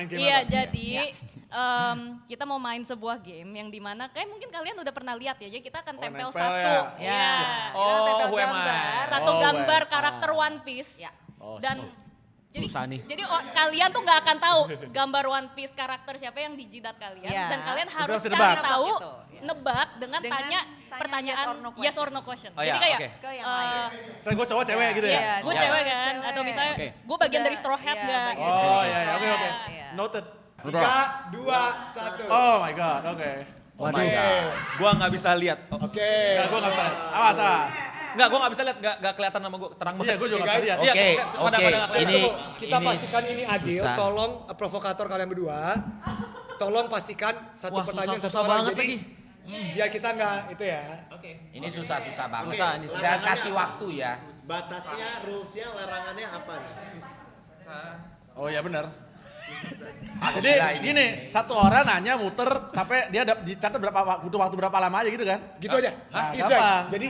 Iya, jadi kita mau main sebuah game yang dimana kayak mungkin kalian udah pernah lihat ya. Jadi kita akan tempel nempel satu. ya. Ya. Who am I? Satu Oh, gambar wait. karakter One Piece. Ya. Dan Susah nih. jadi kalian tuh nggak akan tahu gambar One Piece karakter siapa yang di jidat kalian. Ya. Dan kalian Terus harus harus cari nebak. tahu, Gitu, ya. nebak dengan Dengan tanya tanya pertanyaan yes or no yes or no question. Oh, Jadi ya, kayak oke. Ke yang lain. Saya gue cowok cewek gitu ya? Iya, gue iya. cewek kan, Cewek. atau misalnya Oke. gue bagian Sudah, dari straw hat iya, nggak? bagian Gitu. Oh dari iya, iya, oke straw oke. hat, iya. Noted. 3, 2, 1. Oh my god, oke. Waduh. Gua nggak bisa lihat. Oke. Enggak, gue gak bisa. Awas, awas. Nggak, gua nggak bisa lihat. Nggak kelihatan sama gua terang Iya, banget. gue juga Oke, gak bisa guys. lihat. Iya, Oke, pada- oke. pada nggak kelihatan. Ini Kita pastikan ini adil. susah. Tolong provokator kalian berdua. Tolong pastikan satu Wah, pertanyaan susah satu orang. banget Jadi lagi. biar kita nggak itu ya. ini susah-susah banget. Susah, ini susah. Dan kasih waktu ya. Batasnya, rulesnya, larangannya apa nih? Oh iya benar. Ah, Jadi gila ini. gini, satu orang nanya muter sampai dia dicatat butuh waktu berapa lama aja gitu kan? Gitu aja. Nah, It's gampang. right. Jadi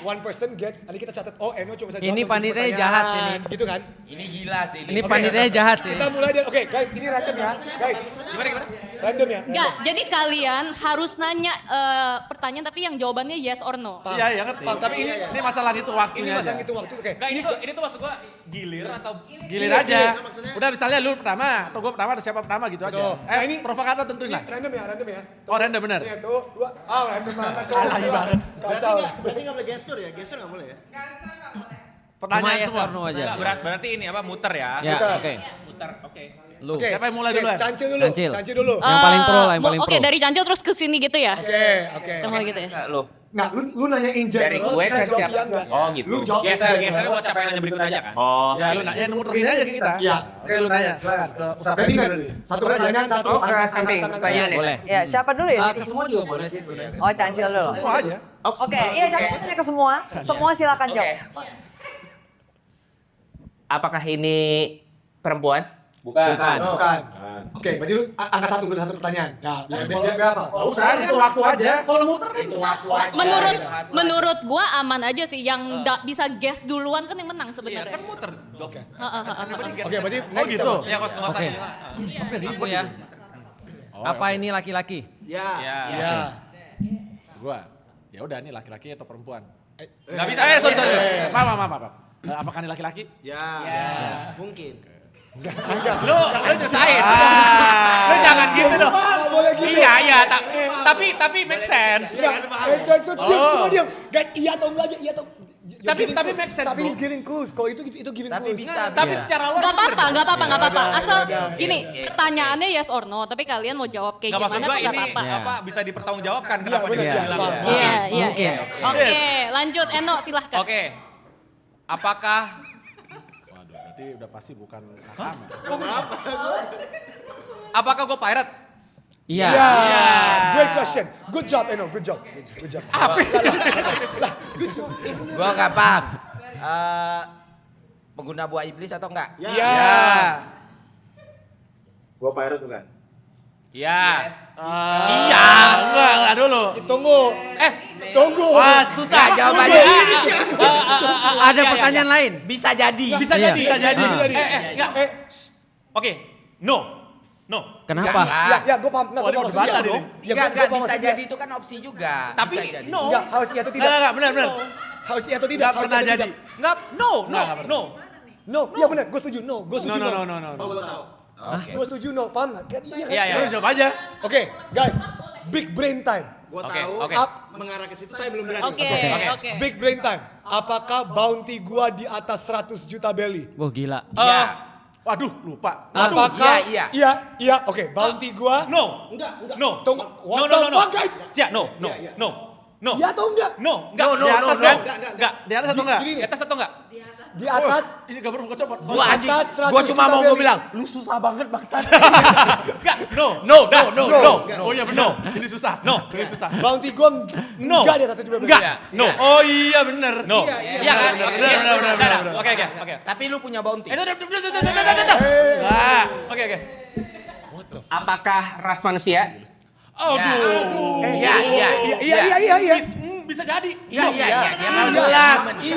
one person gets. Nanti kita catat. Oh, Eno cuma bisa jawab Ini 7 panitianya pertanyaan. jahat sih ini. Gitu kan? Ini gila sih Ini Oke. panitianya jahat sih. Kita mulai dari. Oke, guys, ini random ya. Guys, Gimana? random ya. Enggak, jadi kalian harus nanya pertanyaan tapi yang jawabannya yes or no. Paham. Iya, iya ngerti. Paham, tapi ini masalah itu ini waktunya masalah aja. itu waktu. Oke. Nggak, ini tuh maksud gua gilir atau Gilir Gilir, aja. gilir, maksudnya. Udah misalnya lu pertama, atau gue pertama, atau siapa pertama gitu aja. Betul. Nah, ini- provokator tentuin Ini lah. random ya, random ya. Oh random bener. Ini tuh, 2. Ah, random banget tuh. Alay banget. Kacau. Berarti nggak boleh gestur ya? Gestur nggak boleh ya? Cuma Pertanyaan yes semua. or no aja. berarti ini apa muter ya? Ya, Muter. oke. Lu. Oke. Siapa yang mulai Oke, duluan? Cancil dulu. Cancil. Cancil dulu. Yang paling pro lah, yang paling Oke, pro. dari Cancel terus ke sini gitu ya? Oke, oke. Kita mulai gitu ya? Lu. Nah, lu nanya in general, Dari gue kita ke jawab siapa? iya enggak. Oh, gitu. Lu jawab Geser buat siapa yang nanya berikut aja kan? Oh. Ya lu nanya, muterin aja ke kita. Iya. Oke lu nanya, silakan. Ke Ustaz Ready Fendi nggak? dulu. Satu pertanyaan, satu Oh, ke samping pertanyaan ya? Boleh. Ya, siapa dulu ya? Ke semua juga boleh sih sebenarnya. Oh, Cancel dulu. Semua aja. Oke, iya Cancel ke semua. Semua silakan jawab. Apakah ini perempuan? Bukan. Bukan. Oke, berarti lu angkat satu dulu satu pertanyaan. Nah, biar apa? Gak usah, itu waktu aja. Kalau muter kan. Itu waktu aja. Menurut gua aman aja sih, yang bisa guess duluan kan yang menang Iya, sebenarnya. kan muter. Oke. Heeh. Oke, berarti Oh next gitu. siapa? Ya, nggak usah. Oke. Aku ya. Oh, Apa ini laki-laki? Ya. Ya. Ya. Gua. Ya udah nih laki-laki atau perempuan? Nggak bisa. Sorry. Maaf. Apakah ini laki-laki? Ya. Mungkin. Lu nyusahin. Lu jangan gitu dong. Nggak boleh gitu. Iya, tapi make sense. Guys, diam, semua diam. Guys, iya atau enggak aja, iya atau Tapi make sense, Tapi bro. he's giving clues. Kalau itu giving Tapi clues. bisa. Tapi secara luar Gak apa-apa. Asal udah. gini, pertanyaannya yes or no, tapi kalian mau jawab kayak Nggak, maksud gimana gua tuh gak ini apa-apa. apa bisa dipertanggungjawabkan kenapa bener, dia bisa iya, bilang paham. ya. Iya. Oke, lanjut Eno silahkan. Oke. Apakah Waduh, berarti udah pasti bukan nakama. apakah gue pirate? Iya. Iya. Great question. Good job, Eno. Good job. Gua nggak paham. Pengguna buah iblis atau enggak? Iya. Gua pirate bukan? Iya. Iya. Enggak dulu. Tunggu. Tunggu. Wah, susah jawabannya. Ada pertanyaan lain. Bisa jadi. Bisa Iya. jadi. Bisa jadi. Enggak. Oke. No. Kenapa? Ya, gue paham. Nggak, gue paham maksudnya. berdebat dong. tadi. Ya, Enggak, gua paham bisa maksudnya. jadi itu kan opsi juga. Tapi Bisa jadi. no. Enggak, harus iya atau tidak. Enggak, benar. Harus iya atau tidak. Enggak Harus pernah iya atau jadi. tidak. Enggak. No. No, iya benar. Gue setuju. No, gue setuju. No. Gua tahu. Oke. Gue setuju. No, paham nggak? Kan iya kan? Iya. Lu jawab aja. Oke, guys. Big brain time. Gua Oke, tahu. oke. Mengarah ke situ tapi belum berani. Oke. Big brain time. Apakah bounty gua di atas 100 juta belly? Wah gila. Iya. Waduh, lupa. Apakah? iya. Iya. Oke, bounty gua. No. Enggak. No. Tunggu. No. What the fuck, guys? Ya, no. Iya atau enggak? No. No, Di atas no. kan? Enggak. Enggak. Di atas atau enggak? Gini Di nih, atas atau enggak? di atas. Ini gambar buka copot. Gua anjing. Atas 100 Gua cuma juta mau belly. bilang, lu susah banget bangsat. Enggak. No. Oh iya benar. Ini susah. No. Ini susah. Bounty gua No. enggak di atas 100 juta belly. Enggak. No. Oh iya benar. No. Iya kan? Benar. Oke. Tapi lu punya bounty. Udah. Nah, Oke. Apakah ras manusia? Aduh. Iya. Iya. bisa jadi. Iya.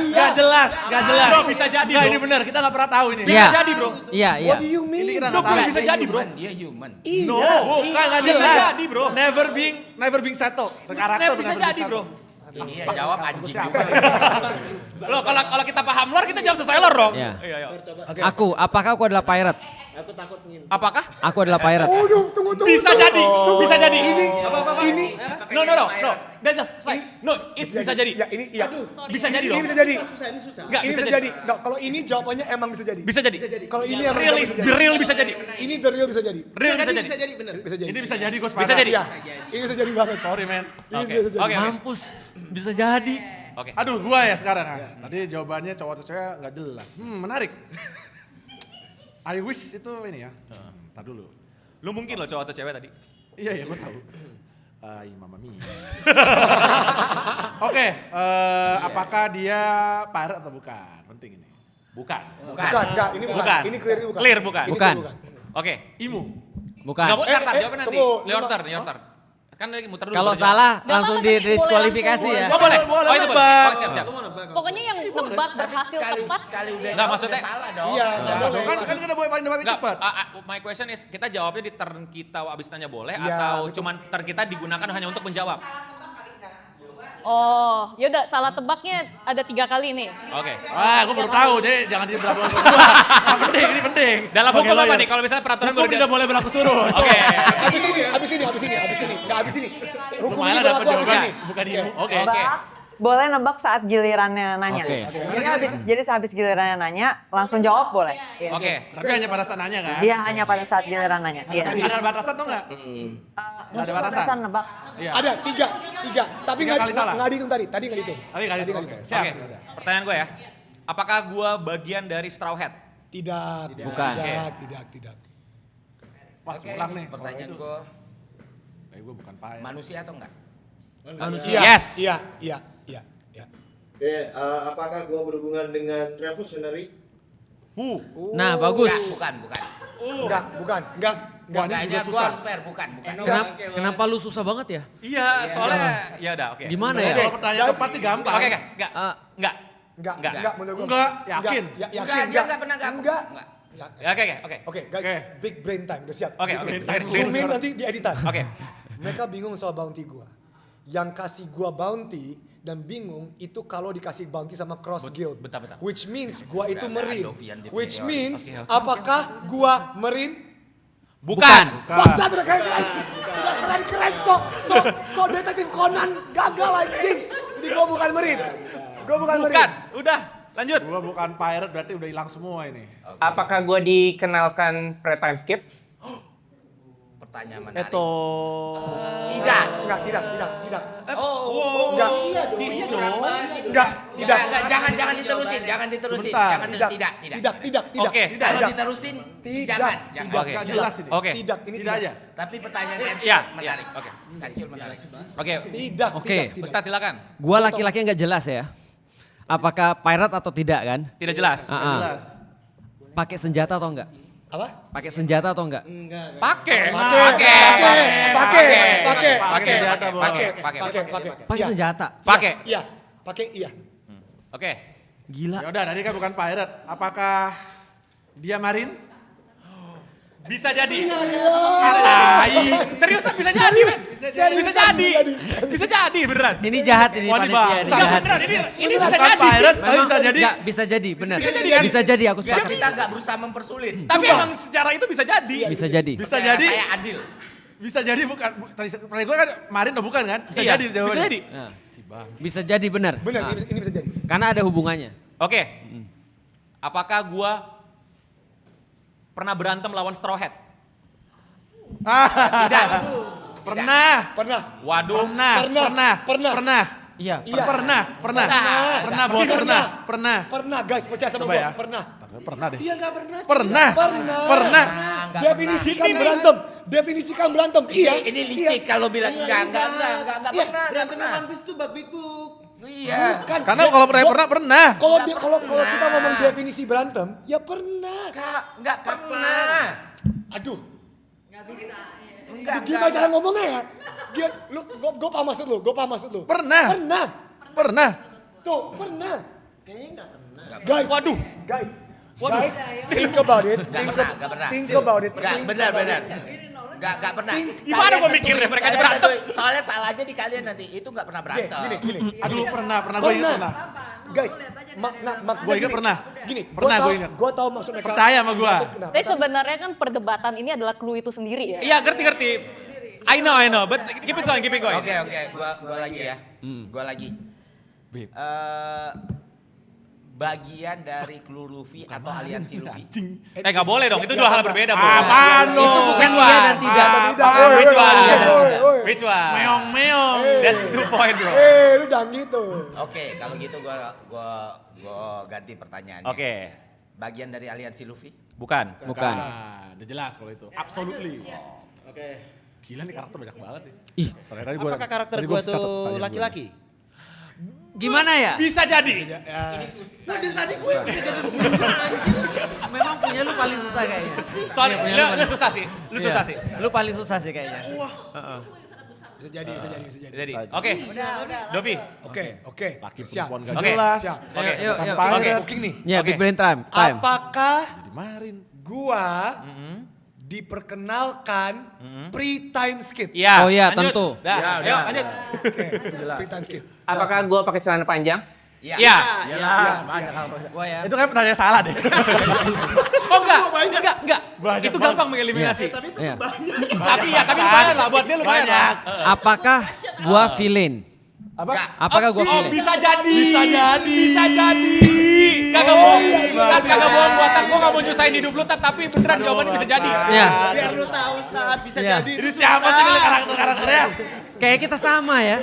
Gak jelas, gak jelas. Bro, bisa jadi, Nggak, bro. ini benar, kita gak pernah tahu ini. Bisa Iya. jadi, bro. Iya, iya. Ini kita Bro, nggak tahu. bisa jadi, bro. Dia human. No, bukan nggak Bisa jelas. jadi, bro. Never being settled. Karakter Bisa jadi, bro. Iya, jawab anjing Siapa? juga. Loh, kalau kita paham lore, kita jawab sesuai lore dong. Iya. Iya, iya. Apakah aku adalah pirate? Aku takut ngin. Apakah? Aku adalah pirate. Waduh, tunggu. Bisa jadi, bisa jadi. Ini. No. That's just like, no, it's bisa jadi. Ya, ini iya. Bisa jadi loh. Ini bisa jadi. Susah, ini susah. Enggak, Ini bisa bisa jadi. jadi. Nggak, kalau ini jawabannya emang bisa jadi. Bisa jadi. Kalau ini emang Real, bisa jadi. real bisa jadi. Ini the real bisa jadi. Real bisa Jadi jadi. bisa jadi bener. Bisa jadi. Ini bisa jadi, gue Bisa jadi. Iya. Ini bisa jadi banget. Sorry, man. Ini Oke. bisa jadi. Oke. Mampus, bisa jadi. Oke. Aduh, gua ya sekarang. Tadi jawabannya cowok atau cewek nggak jelas. Menarik. I wish itu ini ya. Ntar dulu. Lu mungkin loh cowok atau cewek tadi. Iya, gue tahu. Ay, mama mia. Oke, apakah dia pirate atau bukan? Penting ini. Bukan. Bukan, enggak. Ini bukan. Bukan. Ini clear, ini bukan. Clear, bukan. Ini Bukan. clear, Oke. Imu. Bukan. Enggak, ntar, jawabnya nanti. tunggu. Your turn, your turn. Kan lagi muter dulu. Kalau baru jawab. salah Nggak langsung apa-apa, nanti didiskualifikasi boleh ya. langsung. Oh boleh. Boleh Oh itu boleh. nebak. Oh siap-siap. Lu mau nebak? Pokoknya yang nebak berhasil tepat. Sekali udah Enggak, jawab, maksudnya- udah salah dong. Iya, Udah nggak boleh. Kan kita boleh paling Enggak, cepat. my question is, kita jawabnya di turn kita abis nanya boleh Iya, atau betul. cuman turn kita digunakan hanya untuk menjawab? Oh, yaudah salah tebaknya ada 3 kali nih. Oke. Wah, gue baru tahu, jadi jangan di berlaku surut. Nah, penting, ini penting. Dalam Sebagai hukum apa lawyer. nih? Kalau misalnya peraturan Hukum tidak boleh berlaku surut. Oke. Habis ini. Enggak habis ini. Hukum Lumayan ini dapat berlaku habis jawaban. ini. Bukan imu. Oke. Oke. Boleh nebak saat gilirannya nanya. Oke. Jadi sehabis gilirannya nanya, langsung jawab boleh. Iya. Oke. Tapi hanya pada saat nanya kan? Dia hanya pada saat giliran nanya. Iya. Ada batasan tuh nggak? Ada batasan. nebak. Iya. Ada 3. Tapi Tiga kali salah. nggak dihitung tadi. Tadi nggak dihitung. Tadi nggak dihitung. dihitung. Oke. Siap. Oke. Pertanyaan gue ya. Apakah gue bagian dari Straw Hat? Tidak. Bukan. Tidak. Wah, kurang nih. Pertanyaan gue, Gue bukan pirate. manusia atau enggak? Iya. Yes. Iya. Oke, apakah gua berhubungan dengan revolutionary? Nah, bagus. Bukan. Enggak. Wah, ini Enggak, juga gua susah. harus fair, bukan. Kenapa lu susah banget ya? Iya, soalnya ya udah oke. Gimana Jadi ya? kalau pertanyaan itu pasti gampang. Oke, enggak. Eh, Enggak, menurut gua. Enggak, yakin. Yakin. Dia enggak pernah Enggak. Ya, Oke. Oke, guys, Oke. big brain time, udah siap. Oke. Zoom in nanti di editan. Oke. Mereka bingung soal bounty gua. Yang kasih gua bounty dan bingung itu kalau dikasih bounty sama cross guild. Bentar. Which means gua itu Udah, Marine. Dovian Junior. Which means Oke. apakah gua Marine? Bukan. Bangsa udah keren. Tidak keren. So detektif Conan gagal anjing. Jadi gua bukan Marine. Bukan. Udah, lanjut. Gue bukan pirate berarti udah hilang semua ini. Apakah gue dikenalkan pre-time skip? Pertanyaan menarik. Itu. Tidak. Enggak. Oh. Enggak. Iya dong. Enggak. Tidak. Jangan diterusin. Sebentar. Tidak. Oke. Kalau diterusin, jangan. Tidak. Nggak jelas ini. Oke. Tidak. Ini Tidak aja. Tapi pertanyaan Iya, menarik. Oke. Kancil menarik. Oke. Tidak. Oke. Ustaz silakan. Gua laki-laki yang nggak jelas ya. Apakah pirate atau tidak kan? Tidak jelas. Jelas. Pakai senjata atau enggak? Apa? Pakai senjata atau enggak? Pakai. Pakai senjata. Pakai. Iya. Pakai iya. Oke. Gila. Ya udah, tadi kan bukan pirate. Apakah dia marine? Bisa jadi. Seriusan bisa jadi, men. Bisa jadi beneran. Ini jahat ini Wah, ini panitia. Ini bangsa. jahat. Beneran ini bisa Bukan jadi. pirate, tapi Memang bisa jadi. enggak, bisa jadi, benar. Bisa jadi, kan? Bisa jadi, aku Biar sepakat. kita nggak berusaha mempersulit. Tapi emang secara itu bisa jadi. Bisa jadi. Bisa jadi. Kayak adil. Bisa jadi bukan. Tadi gue kan marine atau bukan kan? Bisa Iya, jadi jawabannya. bisa jadi. Nah, Si bangsa. bisa jadi benar. Benar, Nah, ini bisa jadi. karena ada hubungannya. Oke. Apakah gua pernah berantem lawan Straw Hat? Tidak. Pernah. Waduh. Pernah. Iya. Iya. Pernah bos, pernah. Pernah guys, percaya sama Coba gua. ya. Pernah. Pernah deh. Iya nggak pernah. Pernah. Nggak Definisikan berantem. Definisikan berantem. Iya. Ini licik kalau bilang enggak pernah. Berantem One Piece tuh bak big book. Iya. Bukan. Karena kalau pernah. Kalau kita ngomong definisi berantem, ya pernah. Enggak pernah. Aduh, Enggak. gimana cara ngomongnya ya? Gue paham maksud lu, Pernah. Pernah. Pernah. Tuh, pernah. Kayaknya nggak pernah. Guys. Waduh. Guys. Guys, think about it. Nggak pernah. Think about it. Nggak, think benar, about benar. it. Nggak pernah. Gimana Kalian gua mikirnya tentuin, mereka kalian berantem? tentuin. Soalnya salah aja di kalian nanti. Itu nggak pernah berantem. Gini. Aduh, pernah gue ingat pernah. Guys, maksudnya Gue ingat gini. pernah. Gini, Pernah gue ingat. gue tahu maksud mereka. Percaya sama gua. Kenapa? Tapi sebenarnya kan perdebatan ini adalah clue itu sendiri ya. Iya, ngerti. I know, but keep it going. Oke. Gua lagi ya. Gua lagi. Beb. Bagian dari Clue Luffy atau aliansi Luffy. Nggak boleh dong, itu dua hal berbeda, Bro. Apaan lo? Itu bukan Which iya one? dan tidak. Which one? Woi. Which one? Meong. That's 2 point, bro. Lu jangan gitu. Oke, kalau gitu gua ganti pertanyaannya. Oke. Bagian dari aliansi Luffy? Bukan. Bukan. Udah jelas kalau itu. Absolutely. Oke. Gila nih karakter banyak banget sih. Ih, Apakah karakter gua tuh laki-laki? gimana ya? Bisa jadi. Dari tadi gue bisa jadi semua anjir. Memang punya lu paling susah kayaknya. Soalnya lu susah sih. Lu Iya. susah sih. Lu paling susah sih kayaknya. Bisa jadi. Jadi, oke. Dovi. Oke. Laki Siap. perempuan gak Oke. jelas. Siap. Oke. Yuk. Oke. Booking nih. Ya, Oke. Big Brain Time. Apakah Jadi marin. gua diperkenalkan pre-time skip? Iya. Oh iya, lanjut. tentu. Dah, ayo lanjut. Oke, pre-time skip. Apakah gue pakai celana panjang? Iya. Iya. Gua ya. Itu kayak pertanyaan salah deh. Oh enggak. Itu gampang mengeliminasi. Iya. Tapi lumayan lah, buat dia lumayan lah. Apakah gua villain? Apakah gua Oh, villain? bisa jadi. Kagak bohong. Kagak bohong buatan gua enggak mau nyusahin hidup lu, tapi beneran jawabannya bisa jadi. Iya. Biar lu tahu Ustaz bisa Iya. jadi. Ini siapa sih milih karakternya? Kayak kita sama ya.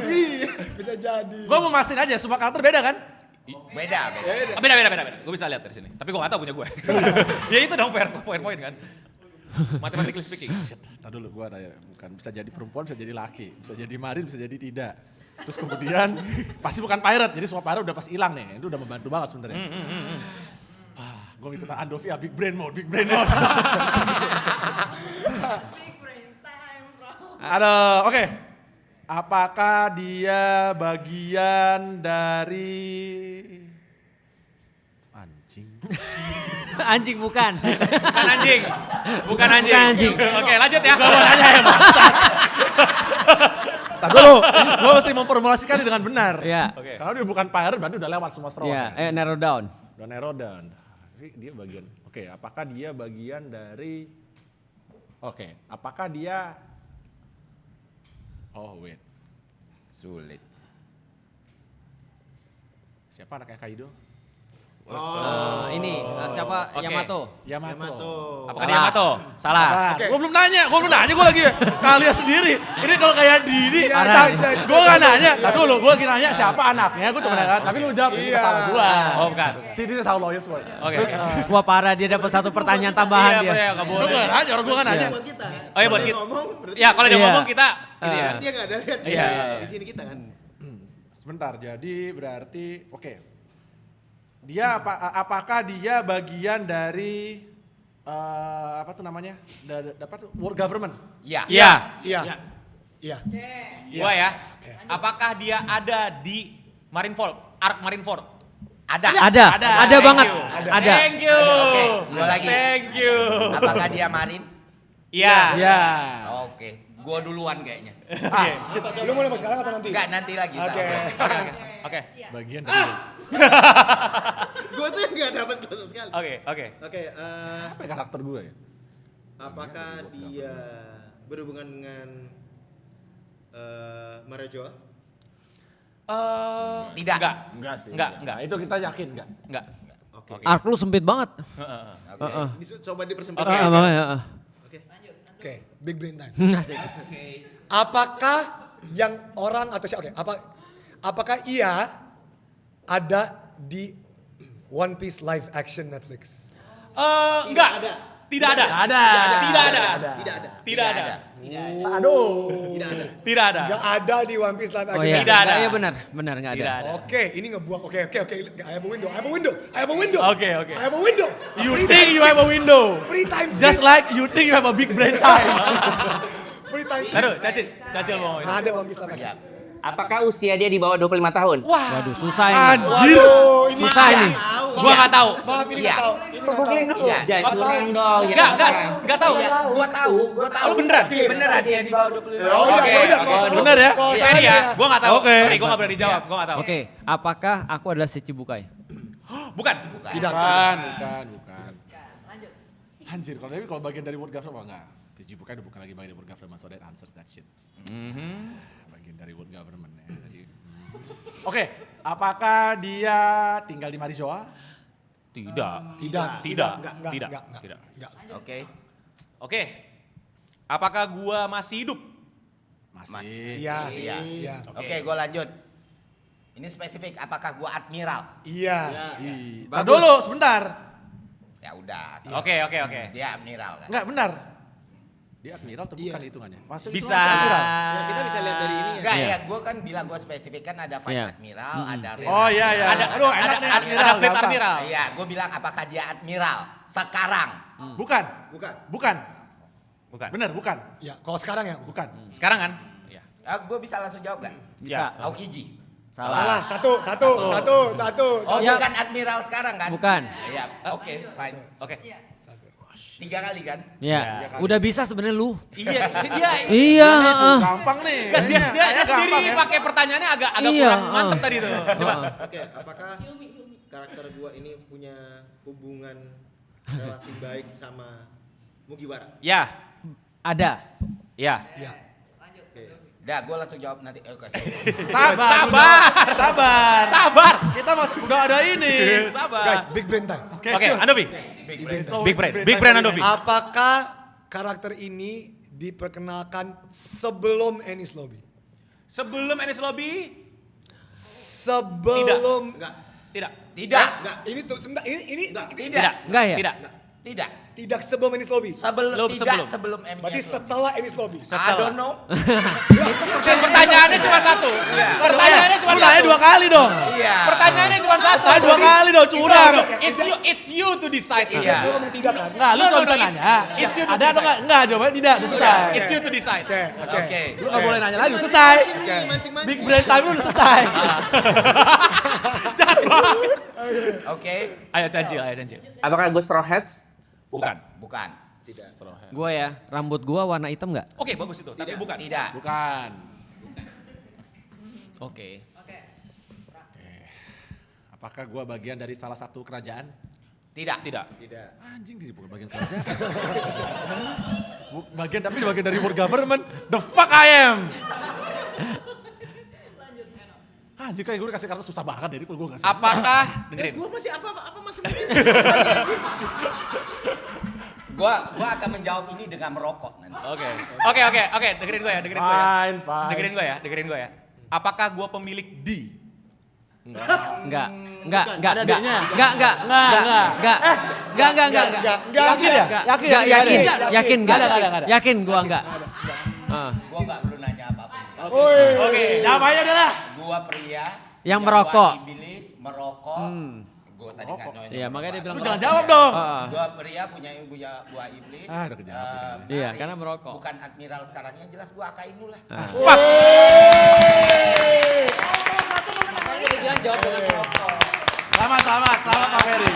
Bisa jadi. Gue mau mastiin aja, semua karakter beda kan? Beda. Beda. Gue bisa lihat dari sini. Tapi gue gak tahu punya gue. Ya itu dong poin kan. Mathematically speaking. Shit, tar dulu gue nanya. Bukan bisa jadi perempuan, bisa jadi laki. Bisa jadi marin, bisa jadi tidak. Terus kemudian pasti bukan pirate, jadi semua pirate udah pas hilang nih. Itu udah membantu banget sebenarnya. Gue ngikutin Andovi ya, big brain mode. Ada, oke. Apakah dia bagian dari anjing? Anjing bukan. Bukan anjing. Oke, lanjut ya. Tar dulu, gue mesti memformulasikan dengan benar. Iya. Oke. Kalau dia bukan pirate, berarti udah lewat semua seroan. Iya, narrow down. Udah narrow down. Tapi dia bagian, oke, apakah dia bagian dari, apakah dia, wait. Sulit. Siapa anaknya Kaido? Ini siapa? Oke. Yamato. Apakah dia Yamato? Salah. Gue belum nanya gue lagi kalian sendiri. Ini kalau kayak Didi, gue gak nanya. Tadi dulu, gue lagi nanya siapa anaknya, gue cuma nanya. Tapi lu jawab, ini salah gue. Oh, bukan. Sini salah lawyers boy. Oke. Wah parah, dia dapat satu pertanyaan tambahan dia. Iya, enggak Gue boleh. gak nanya, orang gue gak nanya. Buat kita. Oh iya, buat Kalau dia kita. ngomong, berarti Ya, kalau dia Iya. ngomong kita ini ya. dia nggak ada kan? Iya. Di sini kita kan. Sebentar, jadi berarti, dia apakah dia bagian dari, apa tuh namanya, world government? Iya. Iya. Gua ya. Apakah dia ada di Marineford? Ark Marineford? Ada banget. Thank you. Ada. Thank you. Oke, gua lagi. Thank you. Apakah dia marin? Iya. Ya. Oke, gua duluan kayaknya. Lu mau nembak sekarang atau nanti? Enggak, nanti lagi. Oke. Oke. Bagian dari, Gue tuh yang nggak dapat sama sekali. Oke. Oke, apa ya karakter gue ya? apakah dia berhubungan dengan Marajoa? Tidak. Enggak sih. Enggak. Itu kita yakin enggak? Enggak. Oke. Ark lu sempit banget. Coba dipersempit. Oke, big brain time. Asik. Apakah yang orang atau siapa? Apakah ia ada di One Piece live action Netflix? Enggak. Tidak ada. Tidak ada. Gak ada di One Piece live Oh action iya. Tidak ada. Iya benar nggak ada. Tidak ada. Oke, ini ngebuang. Oke. I have a window. Oke. I have a window. You think you have a window? Pre-time skip. Just like you think you have a big brain time. Pre-time skip. Aduh, Cacil mau ngomongin. Nggak ada One Piece live action. Apakah usia dia di bawah 25 tahun? Waduh, susah ini. Anjir. Waduh, ini Susah ini. Gua nggak tahu. Maaf ini Iya. nggak tahu. Ini nggak Googling tahu. dulu. Jangan curang dong. Enggak tahu. Iya, gua tahu. Oh, beneran? Beneran dia di bawah 25. Oh, Oke, ya udah. oke. kalau Bener ya? kalau Ini salah ya, gua nggak tahu. Oke. Sorry, gua nggak berani jawab. Gua nggak tahu. Oke, apakah aku adalah si Cibukai? Bukan. Tidak. Bukan. Anjir, kalau bagian dari word government enggak. Si Cibukai udah bukan lagi bagian dari word government, so that answers that shit. Bagian dari word government ya. Oke, apakah dia tinggal di Marijoa? Tidak. Tidak. Tidak. Enggak. Tidak. Enggak. Tidak. Oke. Oke. Apakah gua masih hidup? Masih. Iya. Iya. Iya. Oke, gua lanjut. Ini spesifik, apakah gua admiral? Iya. Tar dulu, sebentar. Ya udah. Oke. Dia admiral kan? Enggak, benar. Dia admiral atau bukan hitungannya? Masuk Bisa. hitungan admiral. Ya, kita bisa lihat dari ini ya. Enggak ya, gua kan bilang gua spesifik kan ada vice Iya. admiral, ada rear Oh iya iya. Ada Aduh, enak nih admiral. ada fleet gampang. admiral. Iya, gua bilang apakah dia admiral sekarang? Bukan. Bukan. Bukan. Bukan. Benar, bukan. Ya, kalau sekarang ya. Bukan. Sekarang kan? Iya. Gua bisa langsung jawab nggak? Bisa. Aokiji. Salah. Satu. Oh, Ya. bukan admiral sekarang kan? Bukan. Iya, oke, fine. Oke. 3 kali kan? Ya, udah bisa sebenarnya lu. Iya, dia Iya, Gampang nih. Nggak, dia Kayaknya sendiri gampang ya. pakai pertanyaannya agak Iya, kurang mantep tadi tuh. Coba. Oke, apakah karakter gua ini punya hubungan relasi baik sama Mugiwara? Ya. Ada. Ya. Iya. Udah, gua langsung jawab nanti. Oke. Sabar. Kita masih udah ada ini. Sabar. Guys, big brain time. Oke, Oke, sure. Andovi. Big Big brain Andovi. Apakah karakter ini diperkenalkan sebelum Enies Lobby? Sebelum Enies Lobby? Sebelum Tidak. Tidak. ini tuh sebentar ini Tidak. Enggak ya? Tidak. Tidak. tidak sebelum Enies Lobby. Sebelum Berarti setelah Enies Lobby. I don't know. Pertanyaannya cuma satu. Pertanyaannya cuma Lu nanya satu. 2 kali dong. Iya. Pertanyaannya cuma satu. Nanya 2 kali dong, curang. It's you to decide. Iya. Lu ngomong tidak kan? Enggak, lu No, cuma no, bisa no, nanya. it's you to Ada atau decide. enggak? Enggak, jawabannya tidak, udah selesai. It's you to decide. Oke. Lu enggak boleh nanya lagi, udah selesai. Mancing-mancing. Big brain time lu udah selesai. Jahat banget. Oke. Ayo Cancil. Apakah gue Straw Hats? Bukan. Bukan. Gua ya, rambut gua warna hitam nggak? Oke, bagus itu. Tapi bukan. Tidak. Bukan. Oke. Apakah gua bagian dari salah satu kerajaan? Tidak. Tidak. Anjing dia bukan bagian kerajaan. Bagian tapi bagian dari world government. The fuck I am. Anjing kayak gue kasih kartu susah banget jadi gue nggak. Apakah dengerin? Gua masih apa masih mungkin. Gua akan menjawab ini dengan merokok nanti. Oke. Dengerin gue ya. Fine. Dengerin gue ya. Apakah gue pemilik D? Enggak. Ada D-nya? Enggak. Yakin ya? Yakin enggak? Ada. Yakin gua enggak. Gua nggak perlu nanya apapun. Oke, jawabannya adalah Gua pria yang merokok. Gua iblis merokok. Gua tadi nggak nanya. Iya, makanya dia bilang lu jangan jawab dong. Gua pria punya buah iblis. Udah kejawab. Iya, Mari. karena merokok. Bukan admiral sekarangnya, jelas gua Akainu lah. Fuck. Selamat Pak Ferry.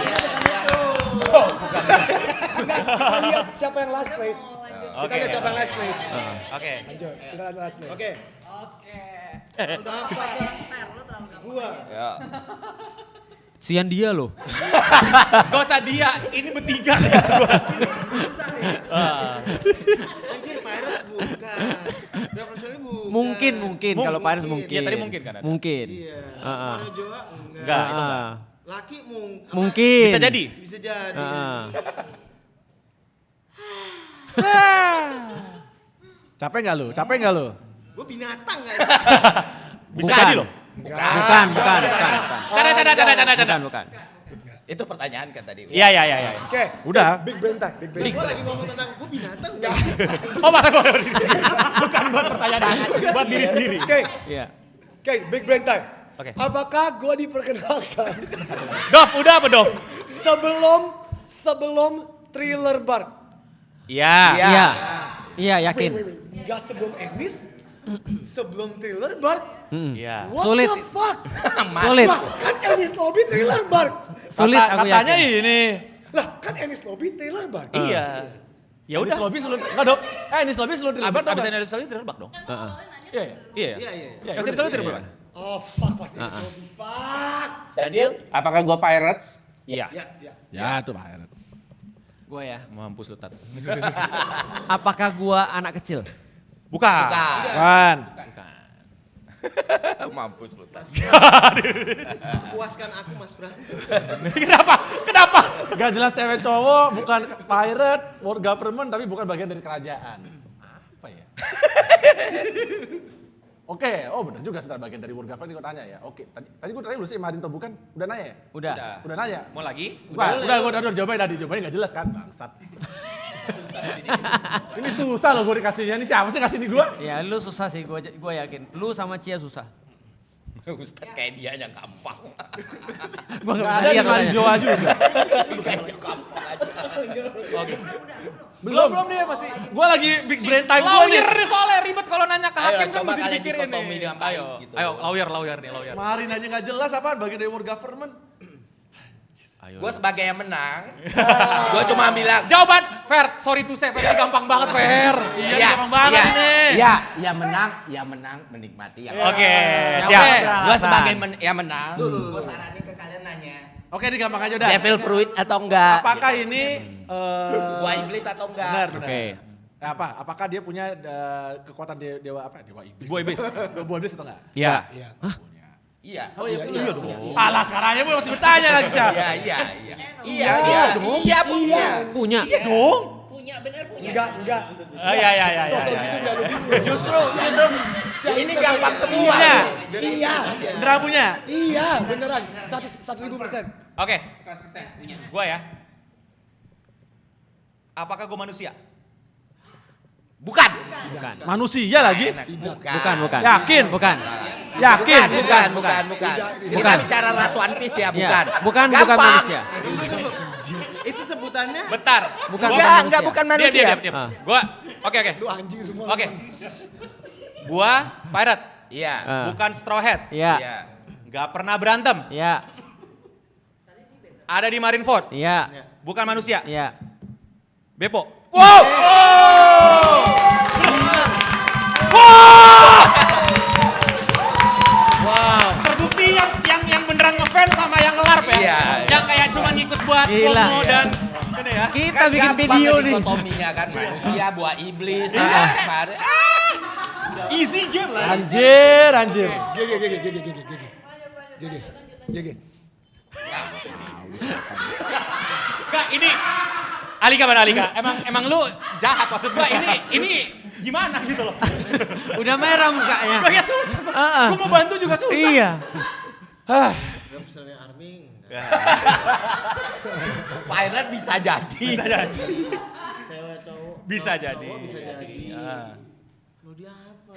Kita lihat siapa yang last place. Kita lihat siapa yang last place. Oke. Lanjut, kita lihat last place. Oke. Apakah gua Sian dia loh. Gak usah dia, ini bertiga sih. anjir Pirates bukan. Revolutionary bukan. Mungkin kalau Pirates mungkin. Iya, tadi mungkin kan ada. Mungkin. Iya. Heeh. Spano Joa Enggak, itu enggak. Laki Mungkin. Bisa jadi. Bisa jadi. Capek nggak lu? Gua binatang kan. Bisa Bukan. jadi loh. Bukan. Canda. Bukan. Itu pertanyaan kan tadi. Iya. Oke, Udah. Big brain time, big brain Gua time. lagi ngomong tentang gua binatang enggak. Oh, masa gue ada diri sendiri? Bukan buat pertanyaan, buat diri sendiri. Oke, Iya. big brain time. Oke. Apakah gua diperkenalkan Dov, udah apa Dov? sebelum Thriller Bark? Iya. Iya, yakin. Enggak sebelum Enies, sebelum Thriller Bark? Iya. What Sulit. the fuck? Sulit. Lah, kan Ennis Lobby Thriller Bark. Sulit aku Katanya yakin. ini. Lah, kan Ennis Lobby Thriller Bark. Iya. Ya udah. Enis Lobby sebelum, enggak dong. Enis Lobby sebelum Thriller Bark. Abis Enis Lobby Thriller Bark dong. Iya. Iya. Iya. Abis Enis Lobby Thriller Bark. Oh fuck, pas Ennis Lobby, fuck. Apakah gua Pirates? Iya. Ya. Ya itu Pirates. Gue ya. Mampus lu, Tat. Apakah gua anak kecil? Bukan. Kan. Mampus lu tas. Puaskan aku Mas Bram. Kenapa? Gak jelas cewek cowok, bukan pirate, world government, tapi bukan bagian dari kerajaan. Apa ya? Oke, oh bener juga sebentar bagian dari world government gue tanya ya. Oke, tadi gue tanya belum sih Marin atau bukan? Udah nanya ya? Udah. Udah nanya? Mau lagi? Udah jawabannya tadi, jawabannya gak jelas kan? Bangsat. Ini susah loh gue dikasihnya, ini siapa sih kasih ini gue? Ya lu susah sih, gue yakin. Lu sama Cia susah. Ustaz kayak dia aja gampang. Gue Gak ada di Marijoa juga. Kayaknya gampang aja. Belum dia masih. Gue lagi big brain time gue nih. Lawyer nih soalnya ribet kalau nanya ke hakim kan coba mesti kalian dipikirin dikotomi nih. dengan baik Ayo, gitu. ayo lawyer nih, lawyer. Marin aja gak jelas apaan bagian dari world government. Ayo. Gue sebagai yang menang, gue cuma bilang, Jawaban fair, sorry to say, fair gampang banget fair. Iya, gampang banget ini. Iya, yang menang menikmati. Oke, Oke. siap. Gue sebagai yang menang, gue saranin ke kalian nanya, Oke, ini gampang aja udah. devil fruit atau enggak? Apakah ini Buah iblis atau enggak? benar. Oke. Apakah dia punya kekuatan dewa apa? Dewa iblis. Buah iblis. Buah iblis atau enggak? Iya. Iya. Iya. Oh iya dong. Alah sekarang aja gue masih bertanya lagi siapa? Iya, punya. Punya. Iya dong. Enggak. Iya. Sosok gitu gak ada Justru ini gampang semua. Punya. Iya. Indra punya. Iya, beneran. 1.000%. Oke. Gua ya. Apakah gue manusia? Bukan. Bukan. Manusia lagi? Bukan. Yakin? Bukan. Yakin? Bukan. Kita Bukan. bicara ras One Piece ya, Ya, bukan. bukan Gampang. manusia. Itu sebutannya Bentar. Bukan Gua- manusia. Enggak, bukan manusia. Diam. Ah. Gua, oke. Lu anjing semua. Oke. Gua pirate. Iya. Ah. Bukan straw hat. Iya. Iya. Gak pernah berantem. Iya. Ada di Marineford. Iya. Bukan manusia. Iya. Beppo. Terbukti yang beneran ngefans sama yang ngelarp ya. Iya. Yang kayak cuma ngikut buat Gila. promo dan ini ya. Kita Kan bikin gampang video nih. dikotominya kan manusia, buah iblis, kemarin. Easy game lah. Anjir. GG. Enggak, ini Alika mana Alika? Emang lu jahat maksud gua ini gimana gitu loh. Udah merah mukanya. Gua ya susah. Gua mau bantu juga susah. Iya. profesionalnya Arming. Pirate bisa jadi. Cewek cowok. Bisa jadi. Lu dia apa?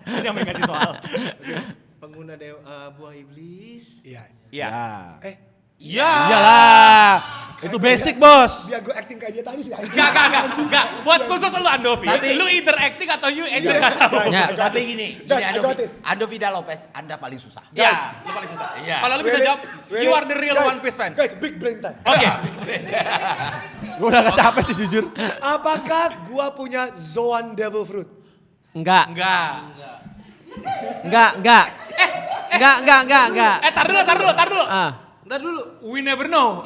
Dia yang ngasih soal. Pengguna buah iblis. Iya. Iya. Iya. Iyalah. Itu basic, Bos. Biar gue acting kayak dia tadi sih. Enggak. Buat khusus lu Andovi. Lu either acting atau you either enggak tahu. Ya. Tapi gini I got this. Andovida Lopez, Anda paling susah. Iya, lu paling susah. Iya. Kalau lu bisa jawab, you are the real Guys, One Piece fans. Guys, big brain time. Oke. Gue udah gak capek sih jujur. Apakah gua punya Zoan Devil Fruit? Enggak. Enggak. Enggak. Tar dulu. Ah. Ntar dulu. We never know.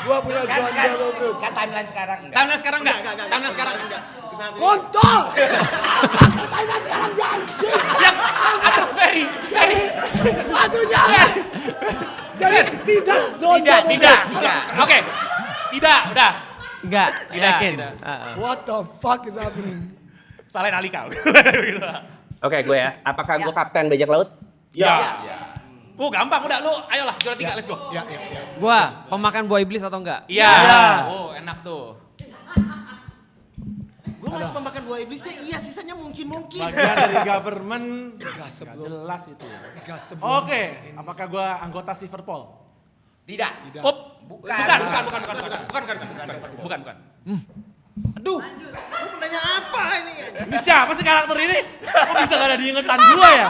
Gua punya Zoan Devil Fruit. Kan timeline sekarang enggak. Timeline sekarang enggak? Timeline sekarang enggak. Kontol! Yang atau very. Maksudnya jadi tidak Zoan Devil Fruit. Tidak. Oke. Tidak, udah. Enggak. Tidak, Yakin. tidak. What the fuck is happening? Salahin Alika. Oke, gue ya. Apakah gue kapten bajak laut? Ya. Gampang udah lu. Ayolah juara 3, let's go. Ya. Gua pemakan buah iblis atau enggak? Iya. Ya. Oh, enak tuh. Gue masih pemakan buah iblisnya, iya sisanya mungkin. Bagian dari government Gak sebelum. jelas itu ya. Gak sebelum. Oke, apakah gue anggota Silverpol? Tidak. Bukan. Aduh, lu menanya apa Ini siapa sih karakter ini? Kok bisa gak ada diingetan gua ya?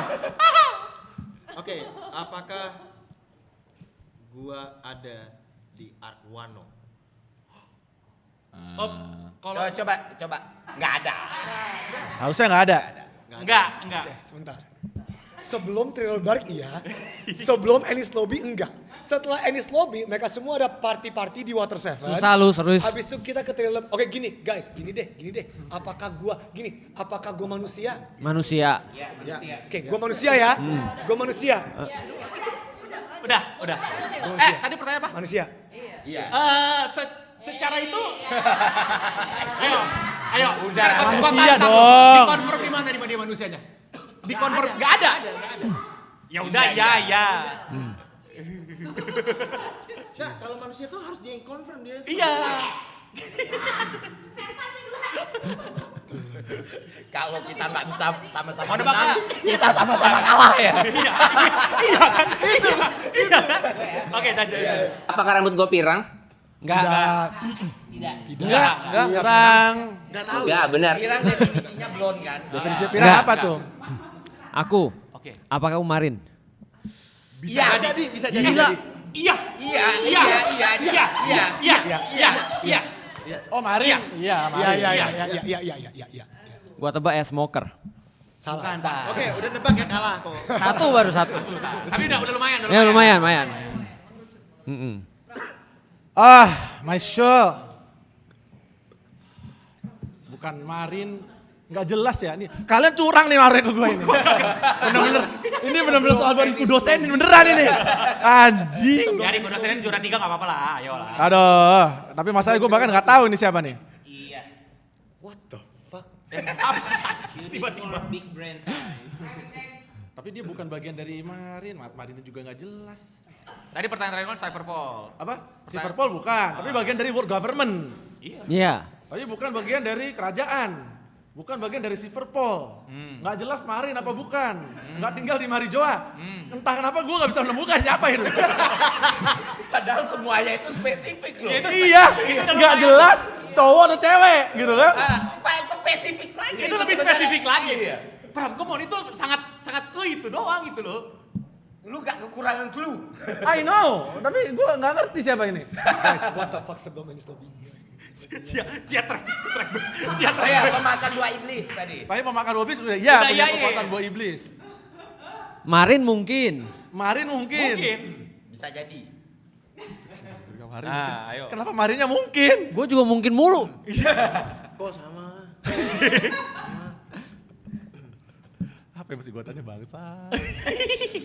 Oke, apakah gua ada di Ark Wano? Kalau Coba. Nggak ada. Harusnya gak ada. enggak. Oke, sebentar. Sebelum Trailer Bark iya, sebelum Ennis Lobby enggak. Setelah Ennis Lobby, mereka semua ada party-party di Water Seven. Susah lu, serius. Habis itu kita ke Trailer. Oke gini, guys, gini deh. Apakah gua manusia? Manusia. Oke, gua manusia ya. Gua manusia. Udah. Tadi pertanyaan apa? Manusia. Iya. Secara itu ayo Manusia dong. dikonfirm di mana dia manusianya? Dikonfirm enggak ada. Ya udah ya. Nah, kalau manusia tuh harus dia yang confirm dia. Iya. Kalau kita nggak bisa sama-sama Mau nebak menang, nggak? kita sama-sama kalah ya. Iya kan? Oke, lanjut. Apakah rambut gue pirang? Enggak. Enggak. Pirang. Nggak tahu. Enggak, benar. Pirang definisinya blond kan? Definisi pirang Enggak. apa tuh? Aku. Oke. Apakah kamu marin? Bisa jadi. Gila. Iya. Iya. Oh Marin. Iya, Marin. Iya. Gua tebak ya smoker. Salah. Oke, udah nebak ya kalah kok. Satu baru satu. Tapi udah lumayan. Ya lumayan. My show. Bukan Marin. Nggak jelas ya. Nih, kalian curang nih naruh ke gue ini. Ini bener-bener soal baru dosenin beneran ini. Anjing. Biarin udah sering juara 3 enggak apa-apa lah. Ayo lah. Aduh, tapi masalahnya gue bahkan nggak tahu ini siapa nih. What the fuck? Tiba-tiba. Big brain. Tapi dia bukan bagian dari Marin. Marin juga nggak jelas. Tadi pertanyaan terakhir Cyberpol. Apa? Silverpole bukan. Tapi bagian dari world government. Iya. Tapi bukan bagian dari kerajaan. Bukan bagian dari Silverpole. Nggak jelas Marin apa bukan. Nggak tinggal di Marijoa. Entah kenapa gue nggak bisa menemukan siapa itu. Padahal semuanya itu spesifik loh. Iya, nggak jelas cowok atau cewek gitu kan. Spesifik lagi. Itu lebih spesifik lagi dia. Pram, come on, itu sangat itu doang gitu loh. Lu gak kekurangan clue. I know, tapi gue nggak ngerti siapa ini. Guys, what the fuck sebelum Ennis Lobby? Ciatrek. Saya pemakan 2 iblis tadi. Tapi pemakan dua iblis udah iya punya iya. kekuatan buah iblis. Marin mungkin. Marin mungkin. Bisa jadi. Marin Nah, mungkin. ayo. Kenapa Marinnya mungkin? Gue juga mungkin mulu. Kok sama? Apa yang mesti gue tanya bangsa?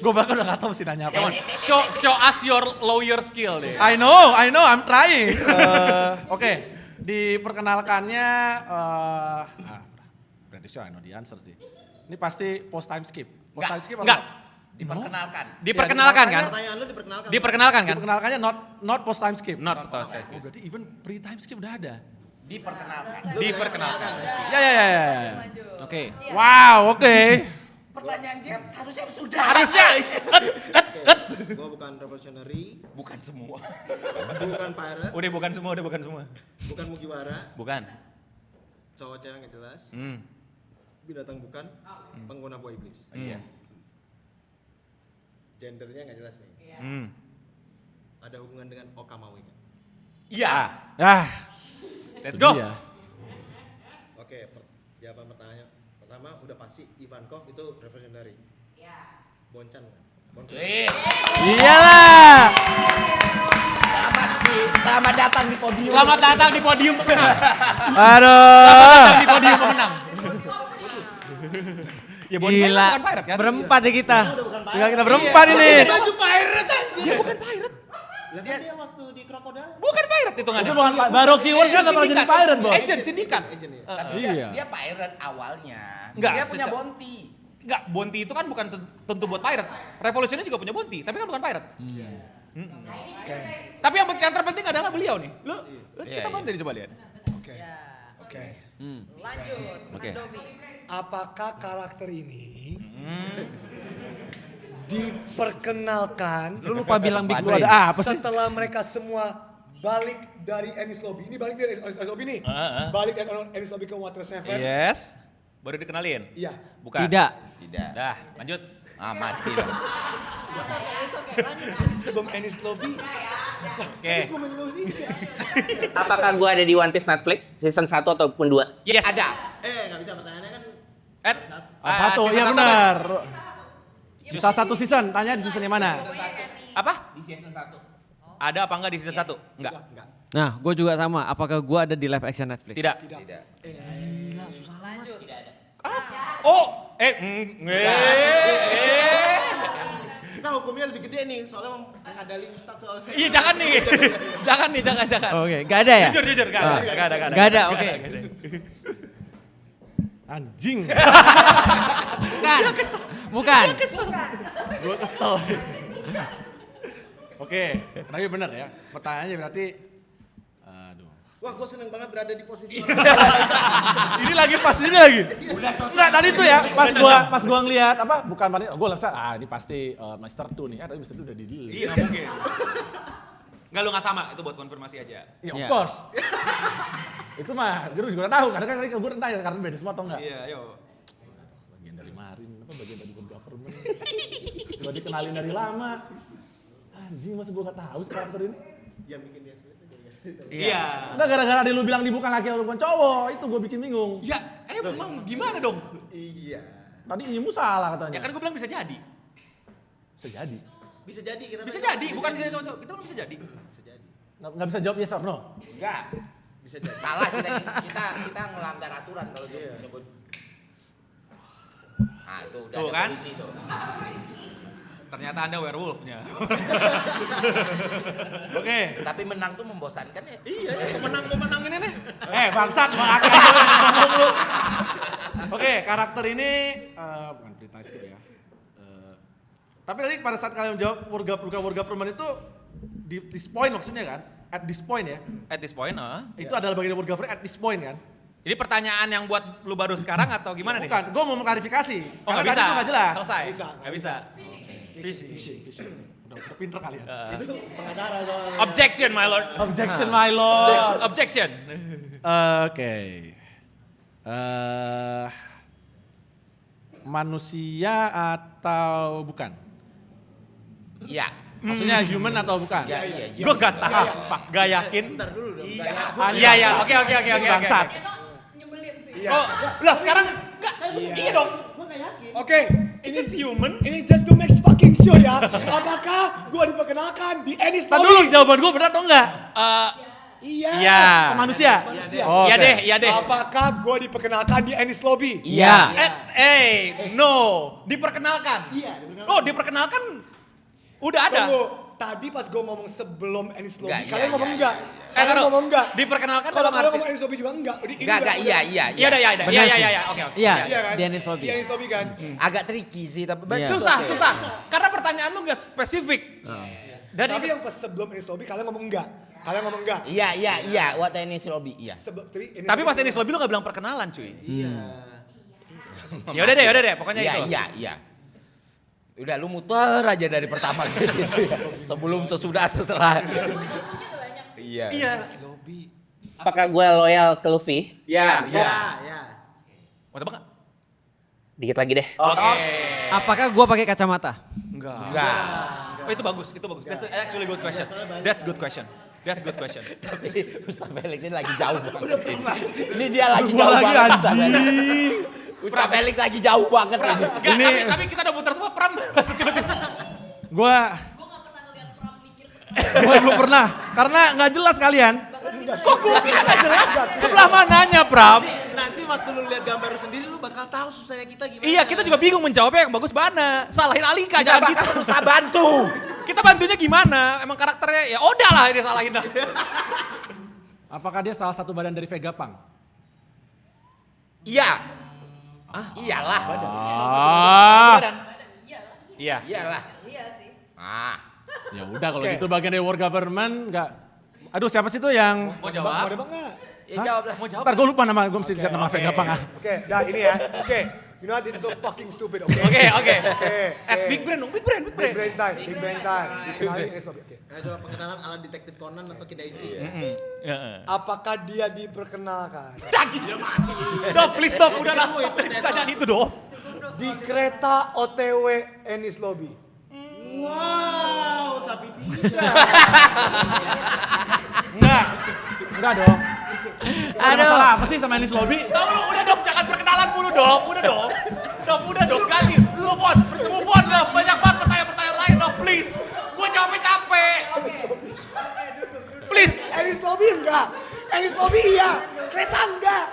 Gue bahkan udah gak tau mesti nanya apa. Show us your lawyer skill deh. I know, I'm trying. Oke, diperkenalkannya, pretty sure I know the answer sih. Ini pasti post time skip. Post time skip Enggak. Diperkenalkan. Diperkenalkan kan? Pertanyaan lu diperkenalkan. Diperkenalkan kan? Diperkenalkannya not post time skip. Not post time Oh, berarti even pre time skip udah ada. Diperkenalkan. Ya. Oke. Wow, oke. Pertanyaan dia seharusnya sudah. Harusnya. Gua bukan revolutionary, Bukan semua. bukan pirate, Udah bukan semua. bukan Mugiwara, Bukan. cowok cewek nggak jelas, binatang bukan, pengguna buah iblis. Iya. Gendernya nggak jelas nih. Ada hubungan dengan Okamawi nggak? Iya. Ah, Let's go. iya. Oke, jawaban pertama udah pasti Ivankov itu revolutionary. Iya. Bonchan kan? Bonchan. Iyalah. Selamat datang di podium. Selamat datang di podium pemenang. Aduh. Di podium pemenang. Ya Gila. bukan pirate kan? Berempat ya kita. Tinggal kita berempat ini. Baju pirate anjir. Dia bukan pirate. Lah kan dia waktu di Krokodil. Bukan pirate hitungannya. Itu bukan baru keywords kan gak pernah jadi pirate, Bos. Agent sindikat. Agent ya. Tapi Iya. dia pirate awalnya. Enggak, Dia punya secara- bounty. Enggak, bounty itu kan bukan tentu buat pirate. Revolutionary juga punya bounty, tapi kan bukan pirate. Tapi yang terpenting adalah beliau nih. Lu kita bantu coba lihat. Oke. Lanjut, Oke. Domi. Apakah karakter ini diperkenalkan Lu lupa bilang big Lu brain. ada apa sih? setelah mereka semua balik dari Enies Lobby. Ini balik dari Enies Lobby nih. Balik dari Enies Lobby ke Water Seven. Yes. Baru dikenalin? Iya. Bukan? Tidak. Tidak. Dah, lanjut. Ah, mati. Sebelum Enies Lobby. Oke. Sebelum Enies Lobby. Apakah gue ada di One Piece Netflix season 1 ataupun 2? Yes. Ada. Nggak bisa pertanyaannya kan. Satu, season iya satu benar. Salah satu season, tanya di season yang mana? Apa? Di season 1. Ada apa enggak di season 1? Enggak. Nah, gue juga sama. Apakah gue ada di live action Netflix? Tidak. Tidak. Oh, Kita hukumnya lebih gede nih, soalnya mengadali Ustadz soalnya. Iya jangan nih. jangan. Oke, gak ada ya? Jujur, enggak ada. Gak ada, oke. Anjing. Bukan. Gue kesel. Oke, tapi benar ya. Pertanyaannya berarti, aduh. Wah, gue seneng banget berada di posisi Ini lagi pas ini lagi. Nah, tadi tuh ya, pas gua ngeliat apa? Bukan gua rasa ini pasti Master 2 nih. Tapi Master 2 udah di dulu. Iya, nggak mungkin. Enggak, lu nggak sama, itu buat konfirmasi aja. Ya, of Iya. course. Itu mah, gue juga udah tahu. Karena kan gue tanya karena beda semua atau enggak. Iya, ayo. Bagian dari Marin, apa bagian dari government. Gue dikenalin dari lama. Anjing, masa gue gak tahu sih karakter ini? yang bikin dia sulit itu. Iya. Enggak gara-gara dia lu bilang dibuka laki lu bukan cowok, itu gue bikin bingung. Ya, emang gimana dong? Iya. Tadi ilmu salah katanya. Ya kan gue bilang bisa jadi. Bisa jadi. Bisa jadi kita. Bisa jadi, bukan bisa cowok. Kita bilang bisa jadi. Bisa jadi. Nggak bisa jawab yes or no? Enggak. Bisa jadi. Salah kita ngelanggar aturan kalau nyebut. Nah, itu udah Tuh ada kan? polisi tuh. Ternyata Anda werewolf-nya. Oke. Tapi menang tuh membosankan ya. Iya, menang ini nih. Bangsat, Oke, karakter ini bukan Britney Spears ya. Tapi tadi pada saat kalian menjawab Wurga Furman itu di this point maksudnya kan? At this point ya. At this point, Itu adalah bagian dari Wurga Furman at this point kan? Jadi pertanyaan yang buat lu baru sekarang atau gimana nih? Bukan, gue mau mengklarifikasi. Oh, nggak Karena bisa. tadi itu nggak jelas. Selesai. Nggak Nggak bisa. Fishing. Udah pinter kalian. Itu pengacara soalnya. Objection, my lord. Objection, my lord. Objection. Oke. Manusia atau bukan? Iya. Maksudnya human atau bukan? Iya, iya. Gue gak tahu, gak yakin. Bentar dulu dong. Iya, iya, oke. Bangsat. Oh, lah sekarang enggak. Iya dong. Gue nggak yakin. Oke, Is it human? ini just to make fucking sure ya. Apakah gue diperkenalkan di Enies Tadi dulu Lobby? jawaban gue benar atau enggak? Iya. Iya. Manusia? Manusia. Oh, Iya oke. deh. Apakah gue diperkenalkan di Enies Lobby? Iya. No. Diperkenalkan. Iya. Oh, diperkenalkan. Udah ada. Tunggu, tadi pas gue ngomong sebelum Enies Lobby, Enggak, kalian iya, ngomong iya, enggak? iya. Kalian taruh. ngomong enggak? Diperkenalkan Kalau dalam kalian arti. ngomong Enies Lobby juga enggak? Enggak, iya. Iya udah, iya. Benar sih. Iya, oke. Iya, Iya kan? di Enies Lobby. Di Enies Lobby kan? Agak tricky sih tapi Iya. Susah. Karena pertanyaan lu gak spesifik. Dan Tapi yang pas sebelum Enies Lobby kalian ngomong enggak? Kalian ngomong enggak? Iya, what Enies Lobby, iya. tapi pas Enies Lobby lu gak bilang perkenalan, cuy. Iya. Ya udah deh, pokoknya Iya, itu. iya. Udah lu muter aja dari pertama ke situ ya. Sebelum, sesudah, setelah. Iya. Iya. Apakah gue loyal ke Luffy? Iya. Iya. Mau tebak gak? Dikit lagi deh. Oke. Apakah gue pakai kacamata? Enggak. Oh, itu bagus. That's actually good question. That's good question. Tapi Ustaz Felix ini lagi jauh banget. Ini dia lagi Gua jauh lagi banget. Ustaz Felix. anjing. Ustaz Felix lagi jauh banget ini. Enggak, tapi kita udah putar semua Pram. Tiba-tiba. Gue belum pernah. Karena nggak jelas kalian. Kok gue gak jelas? Sebelah mananya, Pram? Nanti waktu lu lihat gambar lu sendiri lu bakal tahu susahnya kita gimana. Iya, kita juga bingung menjawabnya yang bagus mana. Salahin Alika, Kita jangan bakal gitu. berusaha bantu. Kita bantunya gimana? Emang karakternya, ya udah lah dia salahin. Apakah dia salah satu badan dari Vegapunk? Iya. Iyalah. Iya. Iyalah. Ya udah kalau gitu bagian dari war government nggak. Aduh siapa sih itu yang? Mau Mau jawab? ada enggak? Ya jawab lah. Mau jawab? Ntar gue lupa nama, gue mesti chat nama Vegapunk ah. Oke, dah ini ya. Oke, You know what? This is so fucking stupid, oke? Oke. Oke. Big brain dong, big brain. Big brain time. Dikenalin Enies Lobby, oke. Coba pengenalan ala detektif Conan atau Kidaichi. Apakah dia diperkenalkan Dok, please Dok, udahlah stop dari pertanyaan itu Dok. di kereta OTW Enies Lobby? Wow, tapi tidak. Enggak dong. Ada masalah apa sih sama Enies Lobby? Tahu lu, udah Dok, jangan perkenalan mulu Dok, udah Dok. Udah Dok, ganti. Move on Dok, banyak banget pertanyaan-pertanyaan lain Dok, please. Gue jawabnya capek. Please. Enies Lobby enggak. Enies Lobby iya. Kereta enggak.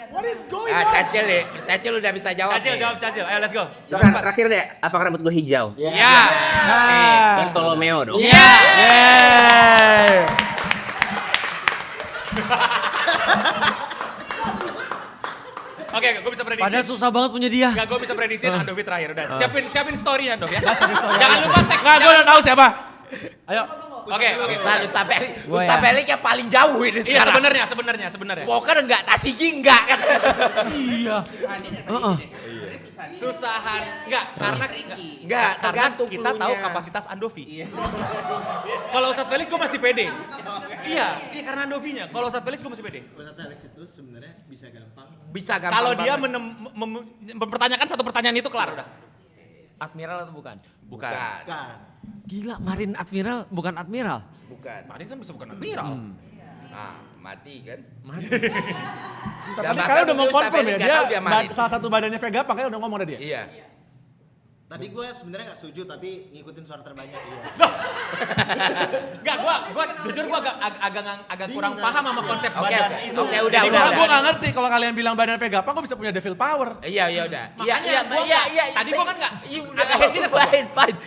What is going on? Cacil udah bisa jawab. Cacil, jawab Cacil. Ayo let's go. Bukan, terakhir deh, apakah rambut gue hijau? Iya. Bartolomeo dong. Iya. Oke, gue bisa prediksi. Padahal susah banget punya dia. Enggak, gue bisa prediksiin Andovi terakhir udah. Siapin story-nya, Andov ya. Jangan lupa tag. Enggak, gue udah tahu siapa. Ayo. Oke. Ustaz Felix yang paling jauh ini Iya, sekarang. sebenarnya. Smoker enggak, Tasigi enggak kan. Iya. Susahan. Enggak, karena Enggak, karena tergantung kita tahu cluenya. kapasitas Andovi. Kalau Ustadz Felix gue masih pede. Iya, karena Andovinya. Kalau Ustadz Felix gue masih pede. Ustadz Alex itu sebenarnya bisa gampang. Bisa gampang. Kalau dia banget. mempertanyakan satu pertanyaan itu kelar udah. Admiral atau bukan? Bukan. Kan. Gila, Marin Admiral bukan Admiral. Bukan. Marin kan bisa bukan admiral. Nah, mati kan. Tadi kalian udah mau confirm ya, dia Marin. salah satu badannya Vega kayaknya udah ngomong ada dia. Iya. Tadi gue sebenarnya nggak setuju tapi ngikutin suara terbanyak iya. Enggak, gua jujur gua agak kurang paham sama konsep Oke, badan oke. itu. Oke, udah. Gue gak ngerti kalau kalian bilang badan Vega gue bisa punya devil power. Iya, udah. Makanya gua nggak- tadi gua kan nggak- agak hesitant. Fine.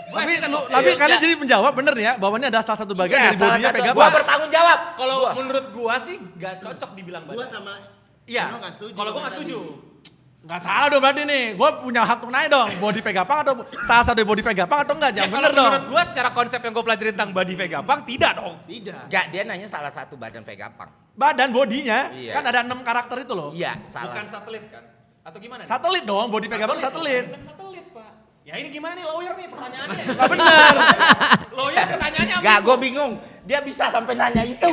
Tapi kalian jadi menjawab bener nih ya, bahwa ini ada salah satu bagian dari bodinya Vega Gua bertanggung jawab. Kalau menurut gua sih nggak cocok dibilang Gue badan. sama Iya. Eno nggak setuju. Kalau gua nggak tadi. setuju. Gak salah dong berarti nih, gue punya hak untuk naik dong. Body Vegapunk atau salah satu body Vegapunk atau enggak? Jangan Ya, bener kalau dong. menurut gua secara konsep yang gua pelajarin tentang body Vegapunk tidak dong. Tidak. Enggak, dia nanya salah satu badan Vegapunk. Badan bodinya, Iya. kan ada 6 karakter itu loh. Iya, Bukan salah. satelit kan? Atau gimana? nih? Satelit dong, body Vegapunk satelit. Bukan satelit, Pak. Ya ini gimana nih lawyer nih pertanyaannya? Gak bener. Lawyer pertanyaannya apa? Enggak, gue bingung. Dia bisa sampai nanya itu.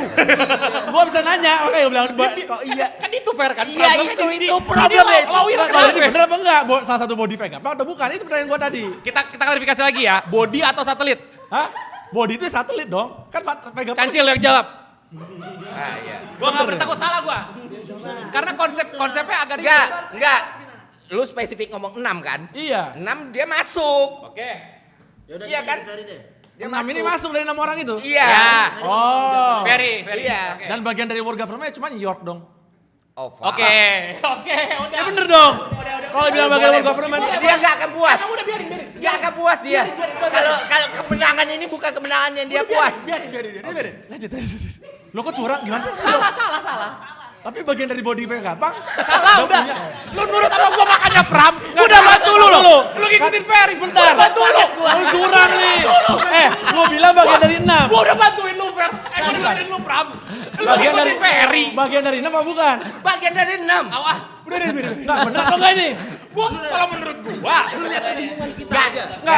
Gue bisa nanya, oke gue bilang, kok iya. Kan itu fair kan? Iya, Problemnya itu Ini problemnya. lawyer Kalau ini kenapa? bener apa enggak? Salah satu body Vegapunk atau bukan? Itu pertanyaan gue tadi. Kita klarifikasi lagi ya, body atau satelit? Hah? Body itu satelit dong. Kan Vegapunk. Cancil yang jawab. Ah, iya. Gua nggak takut salah gua. Karena konsepnya agak Enggak. Lu spesifik ngomong 6 kan? Iya. 6 dia masuk. Oke. Yaudah, Iya kita kan? jadi Ferry deh. Dia 6 ini masuk dari 6 orang itu? Iya. Ya. Oh. Very. Iya. Oke. Dan bagian dari world government cuma New York dong. Oh, fuck. Oke, udah. Ya bener dong. Kalau bilang bagian world government. Dia enggak akan puas. Udah biarin. Enggak akan puas dia. Kalau kemenangan ini bukan kemenangan yang dia puas. Biarin. Lanjut. Lo kok curang gimana sih? Salah. Tapi bagian dari body Vegapunk. Salah udah. Lu nurut sama gua makanya Pram. Udah bantu lu. Lu ngikutin Ferry Bentar. Bantu lu. Lu curang nih. Lu bilang bagian dari 6. Gua udah bantuin lu, Fer. Gua dengerin lu, Pram. Lu Bagian dari ngikutin Ferry. Bagian dari 6 apa bukan? Bagian dari 6. Udah. Enggak bener atau enggak ini? Gua kalau menurut gua, Enggak,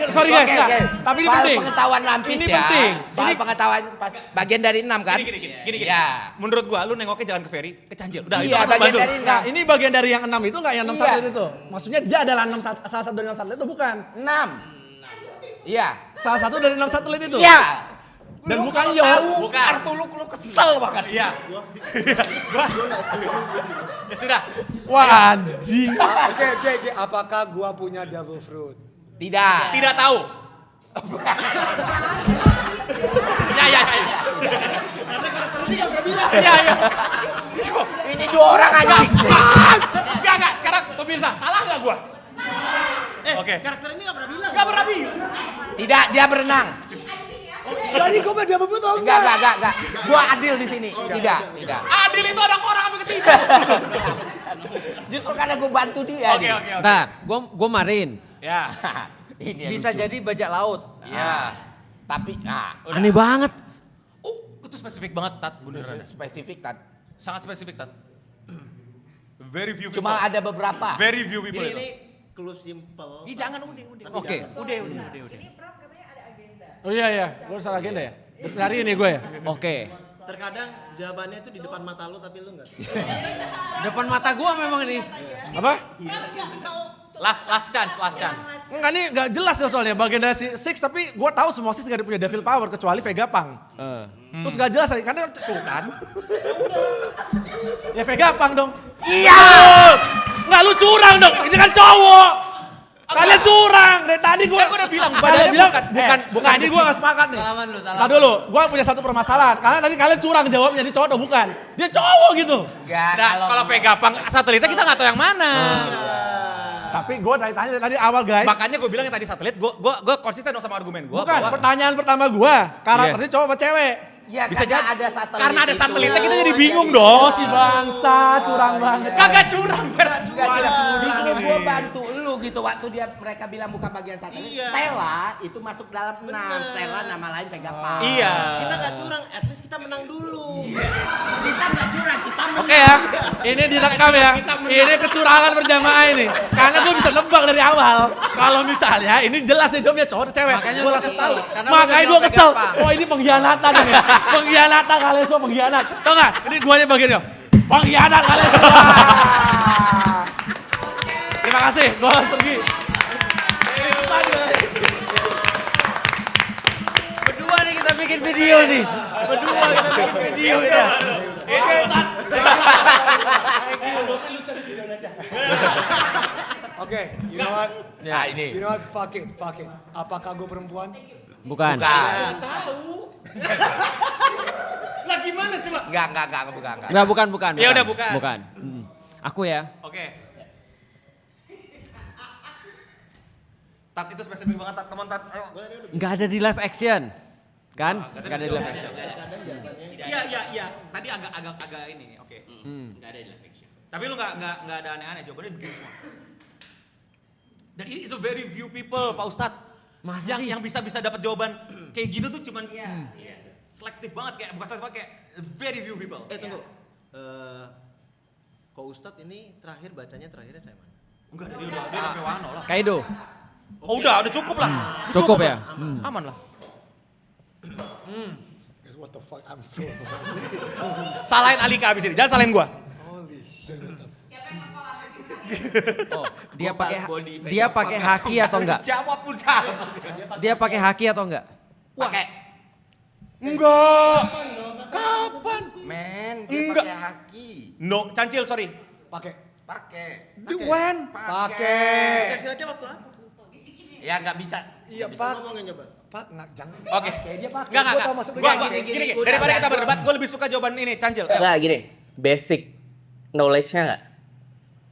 Sorry guys, enggak. Tapi ini penting. Pengetahuan lampis Ini ya. penting. Soal pengetahuan pas bagian dari 6 kan? gini. Iya. Menurut gua lu nengoknya jangan ke Ferry, ke Cancil. Udah, Iya, itu bagian bantu. dari Nah, ini bagian dari yang 6 itu enggak yang 6 Iya. satelit itu? Maksudnya dia adalah 6 salah satu dari 6 satelit itu bukan? 6. Iya. Salah satu dari 6 satelit itu. Iya. Dan Lu bukan kalau York. tahu Bukan. kartu lu kesel banget. Iya. Gua. Ya sudah. Wah, anjing. Oke. Apakah gua punya devil fruit? Tidak. Tidak tahu. Ya. Iya. Ini 2 orang aja. Enggak. Sekarang pemirsa, salah enggak gua? Oke. Karakter ini nggak pernah bilang. Enggak pernah bilang. Tidak, dia berenang. Jadi gua punya devil fruit atau enggak? Enggak. Gua adil di sini. Tidak. Adil itu orang apa ketiga? Justru karena gua bantu dia. Oke. Ntar, gue Marin. Ya. Ini yang Bisa lucu. jadi bajak laut. Ya. Tapi Udah. Aneh banget. Itu spesifik banget, Tat, beneran. spesifik kan. Sangat spesifik, Tat. Very few people. Cuma ada beberapa. Very few people Ini itu. clue simple. Ih jangan udah. Oke. Udah. Ini Pram katanya ada agenda. Oh iya, gue salah agenda ya? Hari ini gue ya? Oke. Terkadang jawabannya itu di depan mata lo tapi lo nggak. Depan mata gua memang ini. Apa? Last chance. Enggak nih, nggak jelas ya soalnya bagian dari Six, tapi gue tahu semua Six gak punya devil power kecuali Vegapunk. Terus gak jelas tadi, karena tuh kan. Ya Vegapunk dong. Iya! Nggak, lu curang dong, ini kan cowok. Kalian curang, dari tadi gue Kan gua udah bilang, kalian badannya bilang, bukan ini gue gak sepakat nih. Salaman lu, salaman. Nah dulu, gue punya satu permasalahan, karena tadi kalian curang jawabnya, dia cowok atau bukan. Dia cowok gitu. Enggak, Nah, kalau Vegapunk satelitnya kita nggak tahu yang mana. Tapi gue dari tanya dari awal guys. Makanya gue bilang yang tadi satelit, gue konsisten dong sama argumen gue. Bukan, pertanyaan pertama gue, karakternya cowok apa cewek? Ya, Bisa karena jadi. ada satelit. Karena ada itu. satelitnya kita jadi bingung dong. Oh si bangsa, curang banget. Kagak curang, Fer. Enggak justru gue bantu lu gitu waktu mereka bilang bukan bagian satelit. Iya. Stella itu masuk dalam 6. Stella nama lain Vegapunk. Iya. Kita nggak curang, at least kita menang dulu. Kita nggak curang, kita menang. Oke ya, ini direkam ya. Ini kecurangan berjamaah ini. Karena gue bisa nebak dari awal. Kalau misalnya ini jelas nih jawabnya cowok atau cewek. Makanya Gue lu langsung kesel, tahu. karena Makanya lu gue udah kesel. Vegapunk. Oh ini pengkhianatan ini. Pengkhianatan kalian semua pengkhianat. Tau gak? Ini guanya bagian ini. Pengkhianat kalian semua. Terima kasih, gue harus pergi. Berdua nih kita bikin video nih. Berdua kita bikin video ya. Oke, you know what? Nah ini. You know what? Fuck it. Apakah gue perempuan? Bukan. Lah gimana coba? Enggak, bukan. Bukan. Ya udah, bukan. Bukan. Aku ya. Oke. Tat itu spesifik banget, Tat. Come on, Tat. Ayo. Nggak ada di live action. Kan? Nggak ada di live action. Iya. Tadi agak ini. Oke. Nggak ada di live action. Tapi lu nggak ada aneh-aneh, jawabannya begini semua. Dan ini is a very few people, Pak Ustadz. Masa sih? Yang bisa dapat jawaban kayak gitu tuh cuman selektif banget, kayak bukan selektif banget, kayak very few people. Tunggu. Kok Ustadz ini terakhirnya saya mana? Enggak, dia udah sampai Wano lah. Kaido. Oh udah cukup lah. Cukup ya? Aman lah. Guys, what the fuck? I'm so Salahin Alika abis ini, jangan salahin gua. holy shit. Oh, dia pakai haki atau enggak? Jawab udah. Dia pakai haki atau enggak? Pakai. Enggak. Kapan? Men, dia Enggak. pakai haki. No, Cancil, sorry. Pakai. When? Pakai. Kasih aja waktu apa? Ya nggak bisa. Iya, Nggak bisa Pak. Ngomongin coba. Pak, nggak jangan. Oke. Pakai, dia pakai. Enggak. Gua tahu maksud Gua dia. gini. udah, Daripada kita udah. berdebat, gua lebih suka jawaban ini, Cancil. Ayo. Nggak gini, basic knowledge-nya nggak?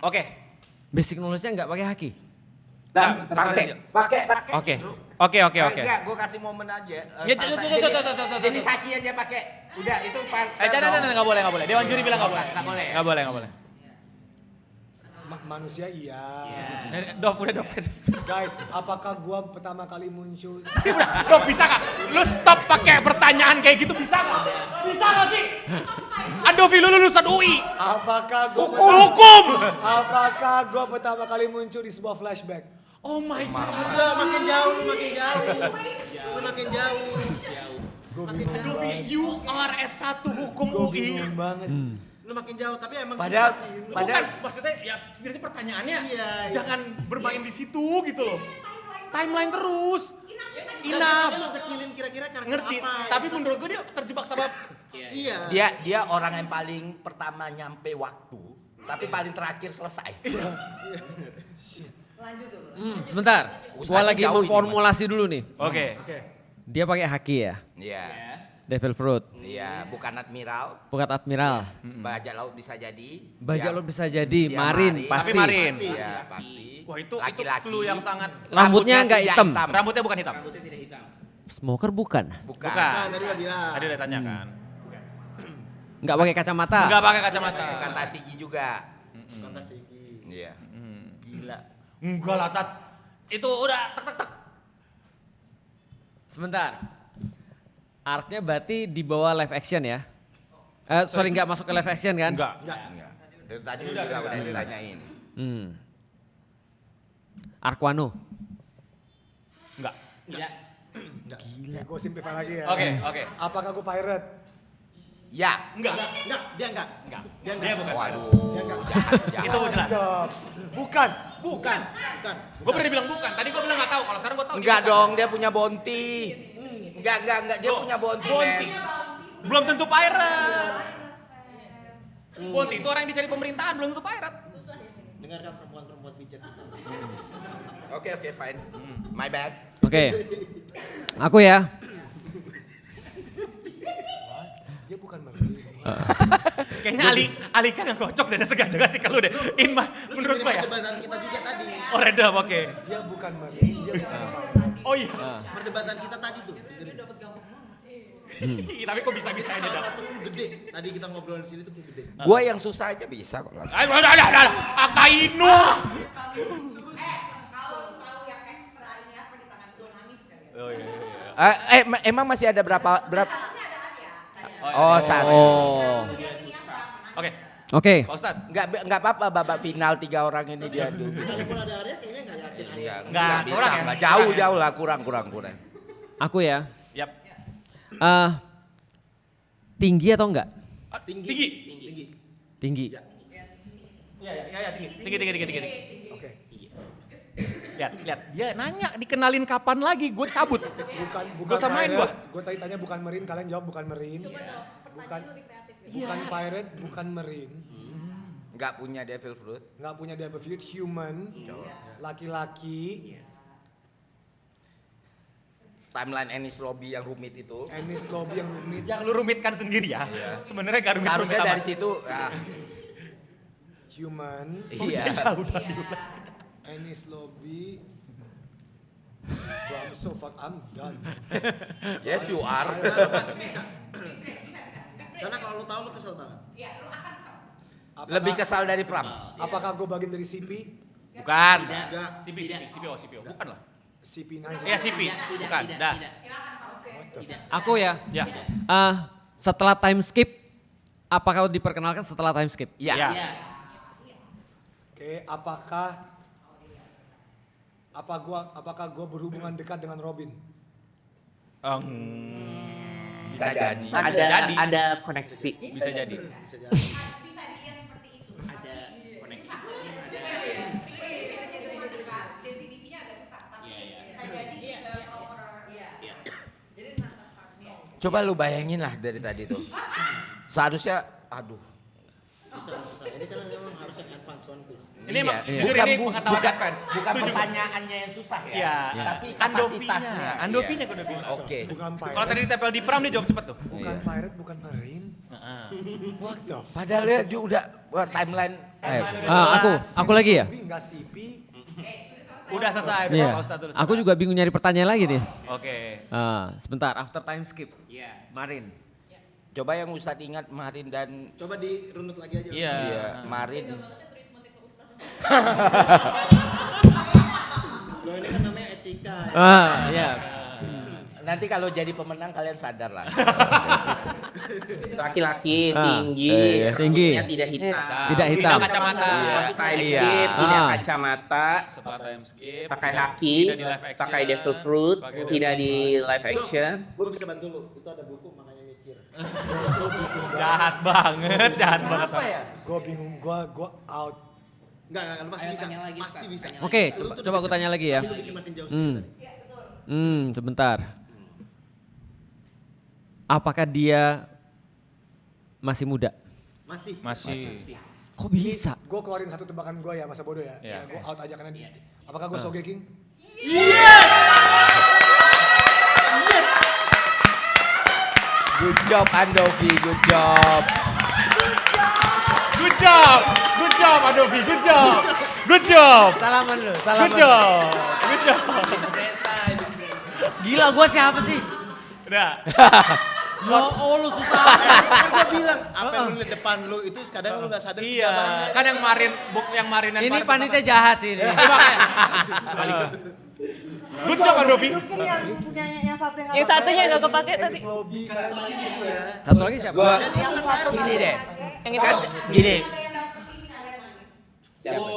Oke. Basic knowledge-nya enggak pakai haki. Nah, Pakai. Oke. Enggak, gue kasih momen aja. Ya, tuh. Jenis haki yang dia pakai. Udah, itu Jangan, enggak boleh. Dewan juri bilang enggak boleh. Nggak boleh. Enggak boleh. Manusia iya. Udah. Guys, apakah gua pertama kali muncul? Dok, bisa nggak? Lu stop pakai pertanyaan kayak gitu, bisa nggak? Bisa nggak sih? Adovi, lu lulusan UI. Apakah gua Hukum. Apakah gua pertama kali muncul di sebuah flashback? Oh my God. Udah makin jauh, lu makin jauh. Gua bingung Adovi, banget. you are S1 Hukum Gua UI. bingung banget. Lu makin jauh, tapi emang Padahal- susah sih. Bukan, maksudnya ya setidaknya pertanyaannya Iya. jangan bermain di situ gitu loh. Timeline terus. Kan Enough. emang kecilin kira-kira karakter Ngerti, apa. tapi menurut gue dia terjebak sama Iya. Dia orang yang paling pertama nyampe waktu, tapi paling terakhir selesai. Sebentar, Ustaznya gua lagi jauh ini, memformulasi dulu nih. Oke. Dia pakai haki ya, Iya. Devil Fruit, Iya, bukan admiral, bukan admiral. bajak laut bisa jadi. Bajak Dia- laut bisa jadi, dia marin marin. pasti. Tapi marin. Iya, pasti. Wah itu Laki-laki. clue yang sangat. Rambutnya nggak tidak hitam. Rambutnya bukan hitam. Smoker bukan, Bukan. Bukan. Tadi udah bilang. Tadi udah tanya kan. nggak pakai kacamata. Enggak pakai kacamata. Bukan Tasigi juga. Fantasiki. Iya. Gila. Enggak lah, Tat. Itu udah tek. Sebentar, arc-nya berarti di bawah live action ya? Sorry nggak masuk ke live action kan? Enggak. Enggak. Itu tadi udah ditanyain. Arquano. Enggak. Gila. Gue simplify lagi ya. Oke. Apakah gue pirate? Ya. Enggak, dia enggak. Dia bukan. Waduh. Jahat. Itu jelas. Bukan. Bukan. Gue pernah bilang bukan. Tadi gue bilang nggak tahu. Kalau sekarang gue tahu. Enggak dong, dia punya bounty. Enggak. Dia punya bounty, men. Belum tentu pirate. Bounty itu orang yang dicari pemerintahan, belum tentu pirate. Dengarkan perempuan-perempuan bijak kita. Oke, fine. My bad. Oke. Aku ya. Dia bukan marine. Kayaknya Alika nggak cocok deh, sengaja gak sih kalau deh. Inma, menurut gue ya. Perdebatan kita juga tadi. Oh redam, oke. Dia bukan marine, dia bukan pirate. Oh iya. Perdebatan kita tadi tuh. Tapi kok bisa-bisa ini Salah dah. satu gede. Tadi kita ngobrolin di sini tuh gede. Gua yang susah aja bisa kok. Ayo, udah. Akainu. Emang masih ada berapa? Oh, satu. Oh. Oke, Oke. Pak Ustadz. Enggak apa-apa babak final 3 orang ini diadu. Walaupun ada Arya kayaknya enggak yakin. Nggak, bisa kurang ya? lah. Jauh lah, kurang. Aku ya. Yap. Tinggi atau enggak? Tinggi. Tinggi. Ya, tinggi. Oke. Lihat. Dia nanya dikenalin kapan lagi, gue cabut. Bukan Gua samain pirate. gua. Gue tadi tanya bukan marine, kalian jawab bukan marine. Bukan pirate, bukan marine. Enggak punya devil fruit. Nggak punya devil fruit, human. Laki-laki. Timeline Ennis Lobby yang rumit itu. Ennis Lobby yang rumit. Yang lu rumitkan sendiri ya. Sebenarnya gak rumit-rumit Seharusnya amat. dari situ. Human. Iya. Jauh dari ulang. Ennis Lobby. I'm so fuck, I'm done. Yes, you are. Lu pasti bisa. Karena kalau lu tahu lu kesel banget. Lebih kesal dari Pram. Apakah gue bagian dari CP? Bukan. Enggak. CPO. Bukan lah. CP9. Iya CP. Bukan. Dah. Aku ya. Ya. Setelah time skip, apakah diperkenalkan setelah time skip? Iya. Oke, apakah gue berhubungan dekat dengan Robin? Bisa jadi. Ada koneksi. Bisa jadi. Coba lu bayangin lah dari tadi tuh. Seharusnya, aduh. Bisa. Ini kan memang harus yang advance One Piece. Ini emang jujur Bukan ini pengetahuan advance. bukan Setuju. pertanyaannya yang susah ya. Iya. Tapi Andovinya. kapasitasnya. Andovinya gue udah bilang. Oke. Bukan pirate. Kalau tadi ditempel di Pram dia jawab cepet tuh. Bukan pirate, bukan marine. What the fuck? Padahal dia udah timeline. Aku lagi ya. Tapi nggak CP. Udah selesai. Iya. Pak Ustadz tulis. Aku juga bingung nyari pertanyaan lagi nih. Oke. Sebentar, after time skip. Marin. Coba yang Ustadz ingat Marin dan Coba dirunut lagi aja. Iya. Marin. Lo ini kan namanya etika ya. Iya. Nanti kalau jadi pemenang kalian sadar lah. Laki-laki tinggi, tinggi. rambutnya tidak hitam. Tidak hitam. Tidak kacamata. Pas time Iya. skip, tidak Ah. kacamata, Setelah time skip. pakai haki, Tidak di live action. pakai devil fruit, Pakai tidak di live action. Gue bisa bantu lu. Itu ada buku makanya mikir. Jahat banget. Apa ya? Gue bingung, gue out. Enggak, lu pasti bisa. Pasti bisa. Oke, Lu tuh coba aku tanya lagi ya. Tapi lu bikin makin jauh sendiri tadi. Sebentar. Apakah dia masih muda? Masih. Kok bisa? Gue keluarin satu tebakan gue ya, masa bodoh ya. Iya. Gue out aja karena apakah gue Sogeking? Good job Andovi, good job. Good job. Good job Adobe. Good job. Good job. Salaman lu, Good job. Good job. Gila, gua siapa sih? Udah. Lu susah. Kan gue bilang, apa yang lu lihat depan lu itu kadang lu gak sadar. Iya. Kan yang marinan. Ini panitia jahat sih ini. Good job Adobe. Mungkin yang punyanya yang satu Yang satunya nggak kepake tadi. Ennis Lobby, kalian lagi ya. Satu lagi siapa? Gua Yang satu gini deh. Yang itu. Kan gini. Siapa?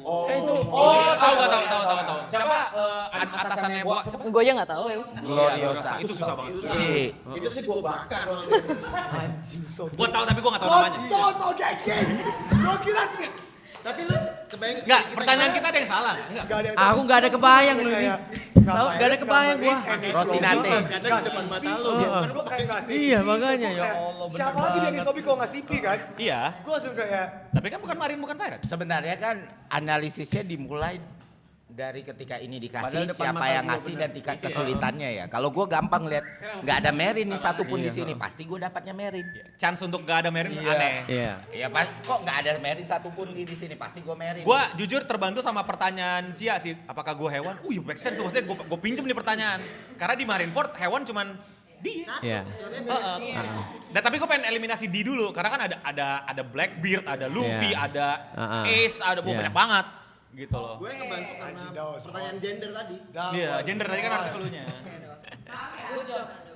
Oh, tahu gak tahu. Siapa atasannya Boa? Siapa? Gue aja nggak tahu ya. Gloriosa. Itu susah banget. Itu sih gua bakar. Anjing so. Gua tahu tapi gua nggak tahu namanya. Kontol so geki. Gua kira sih. Tapi lu kebayang Enggak, pertanyaan kita ada yang salah. Enggak. Gak ada yang Aku nggak ada kebayang lu ini. kayak, Tahu, nggak ada kebayang gua. Rosinante. Kadang di depan mata lu. Kan gua kayak nggak sipi. Iya, makanya, ya Kayak, Allah, bener siapa lagi Dennis Lobby kalau nggak sipi kan? Iya, Gua langsung kayak, tapi kan bukan Marin, bukan Pirate. Sebenarnya kan analisisnya dimulai dari ketika ini dikasih Padahal depan siapa mata yang gua ngasih bener. dan tingkat kesulitannya ya. Kalau gue gampang lihat nggak ada Merin nih satupun di sini, pasti gue dapatnya Merin. Chance untuk gak ada Marin aneh. Iya. Iya kok nggak ada Merin satupun di sini, pasti gue Merin. Gua jujur terbantu sama pertanyaan Cia sih, apakah gua hewan? Make sense, maksudnya gua pinjem nih pertanyaan. Karena di Marineford hewan cuman dia. Iya. Nah tapi gue pengen eliminasi D dulu, karena kan ada Blackbeard, ada Luffy, Iya. ada Ace, ada banyak banget gitu loh. Gue kebantu karena Anjing, Daos. pertanyaan gender tadi. Iya, gender tadi kan harus clue-nya.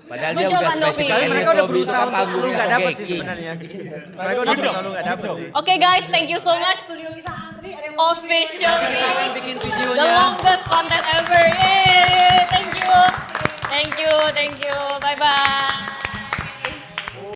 Padahal Good dia job, udah Andovi. spesifik. Tapi mereka udah berusaha untuk lu panggungnya nggak dapet sih Shogeki. sebenarnya. Mereka udah berusaha lu nggak dapet sih. Oke guys, thank you so much. Studio kita antri, ada yang Officially Kita akan bikin the videonya. longest content ever. Yay! Thank you. Bye bye.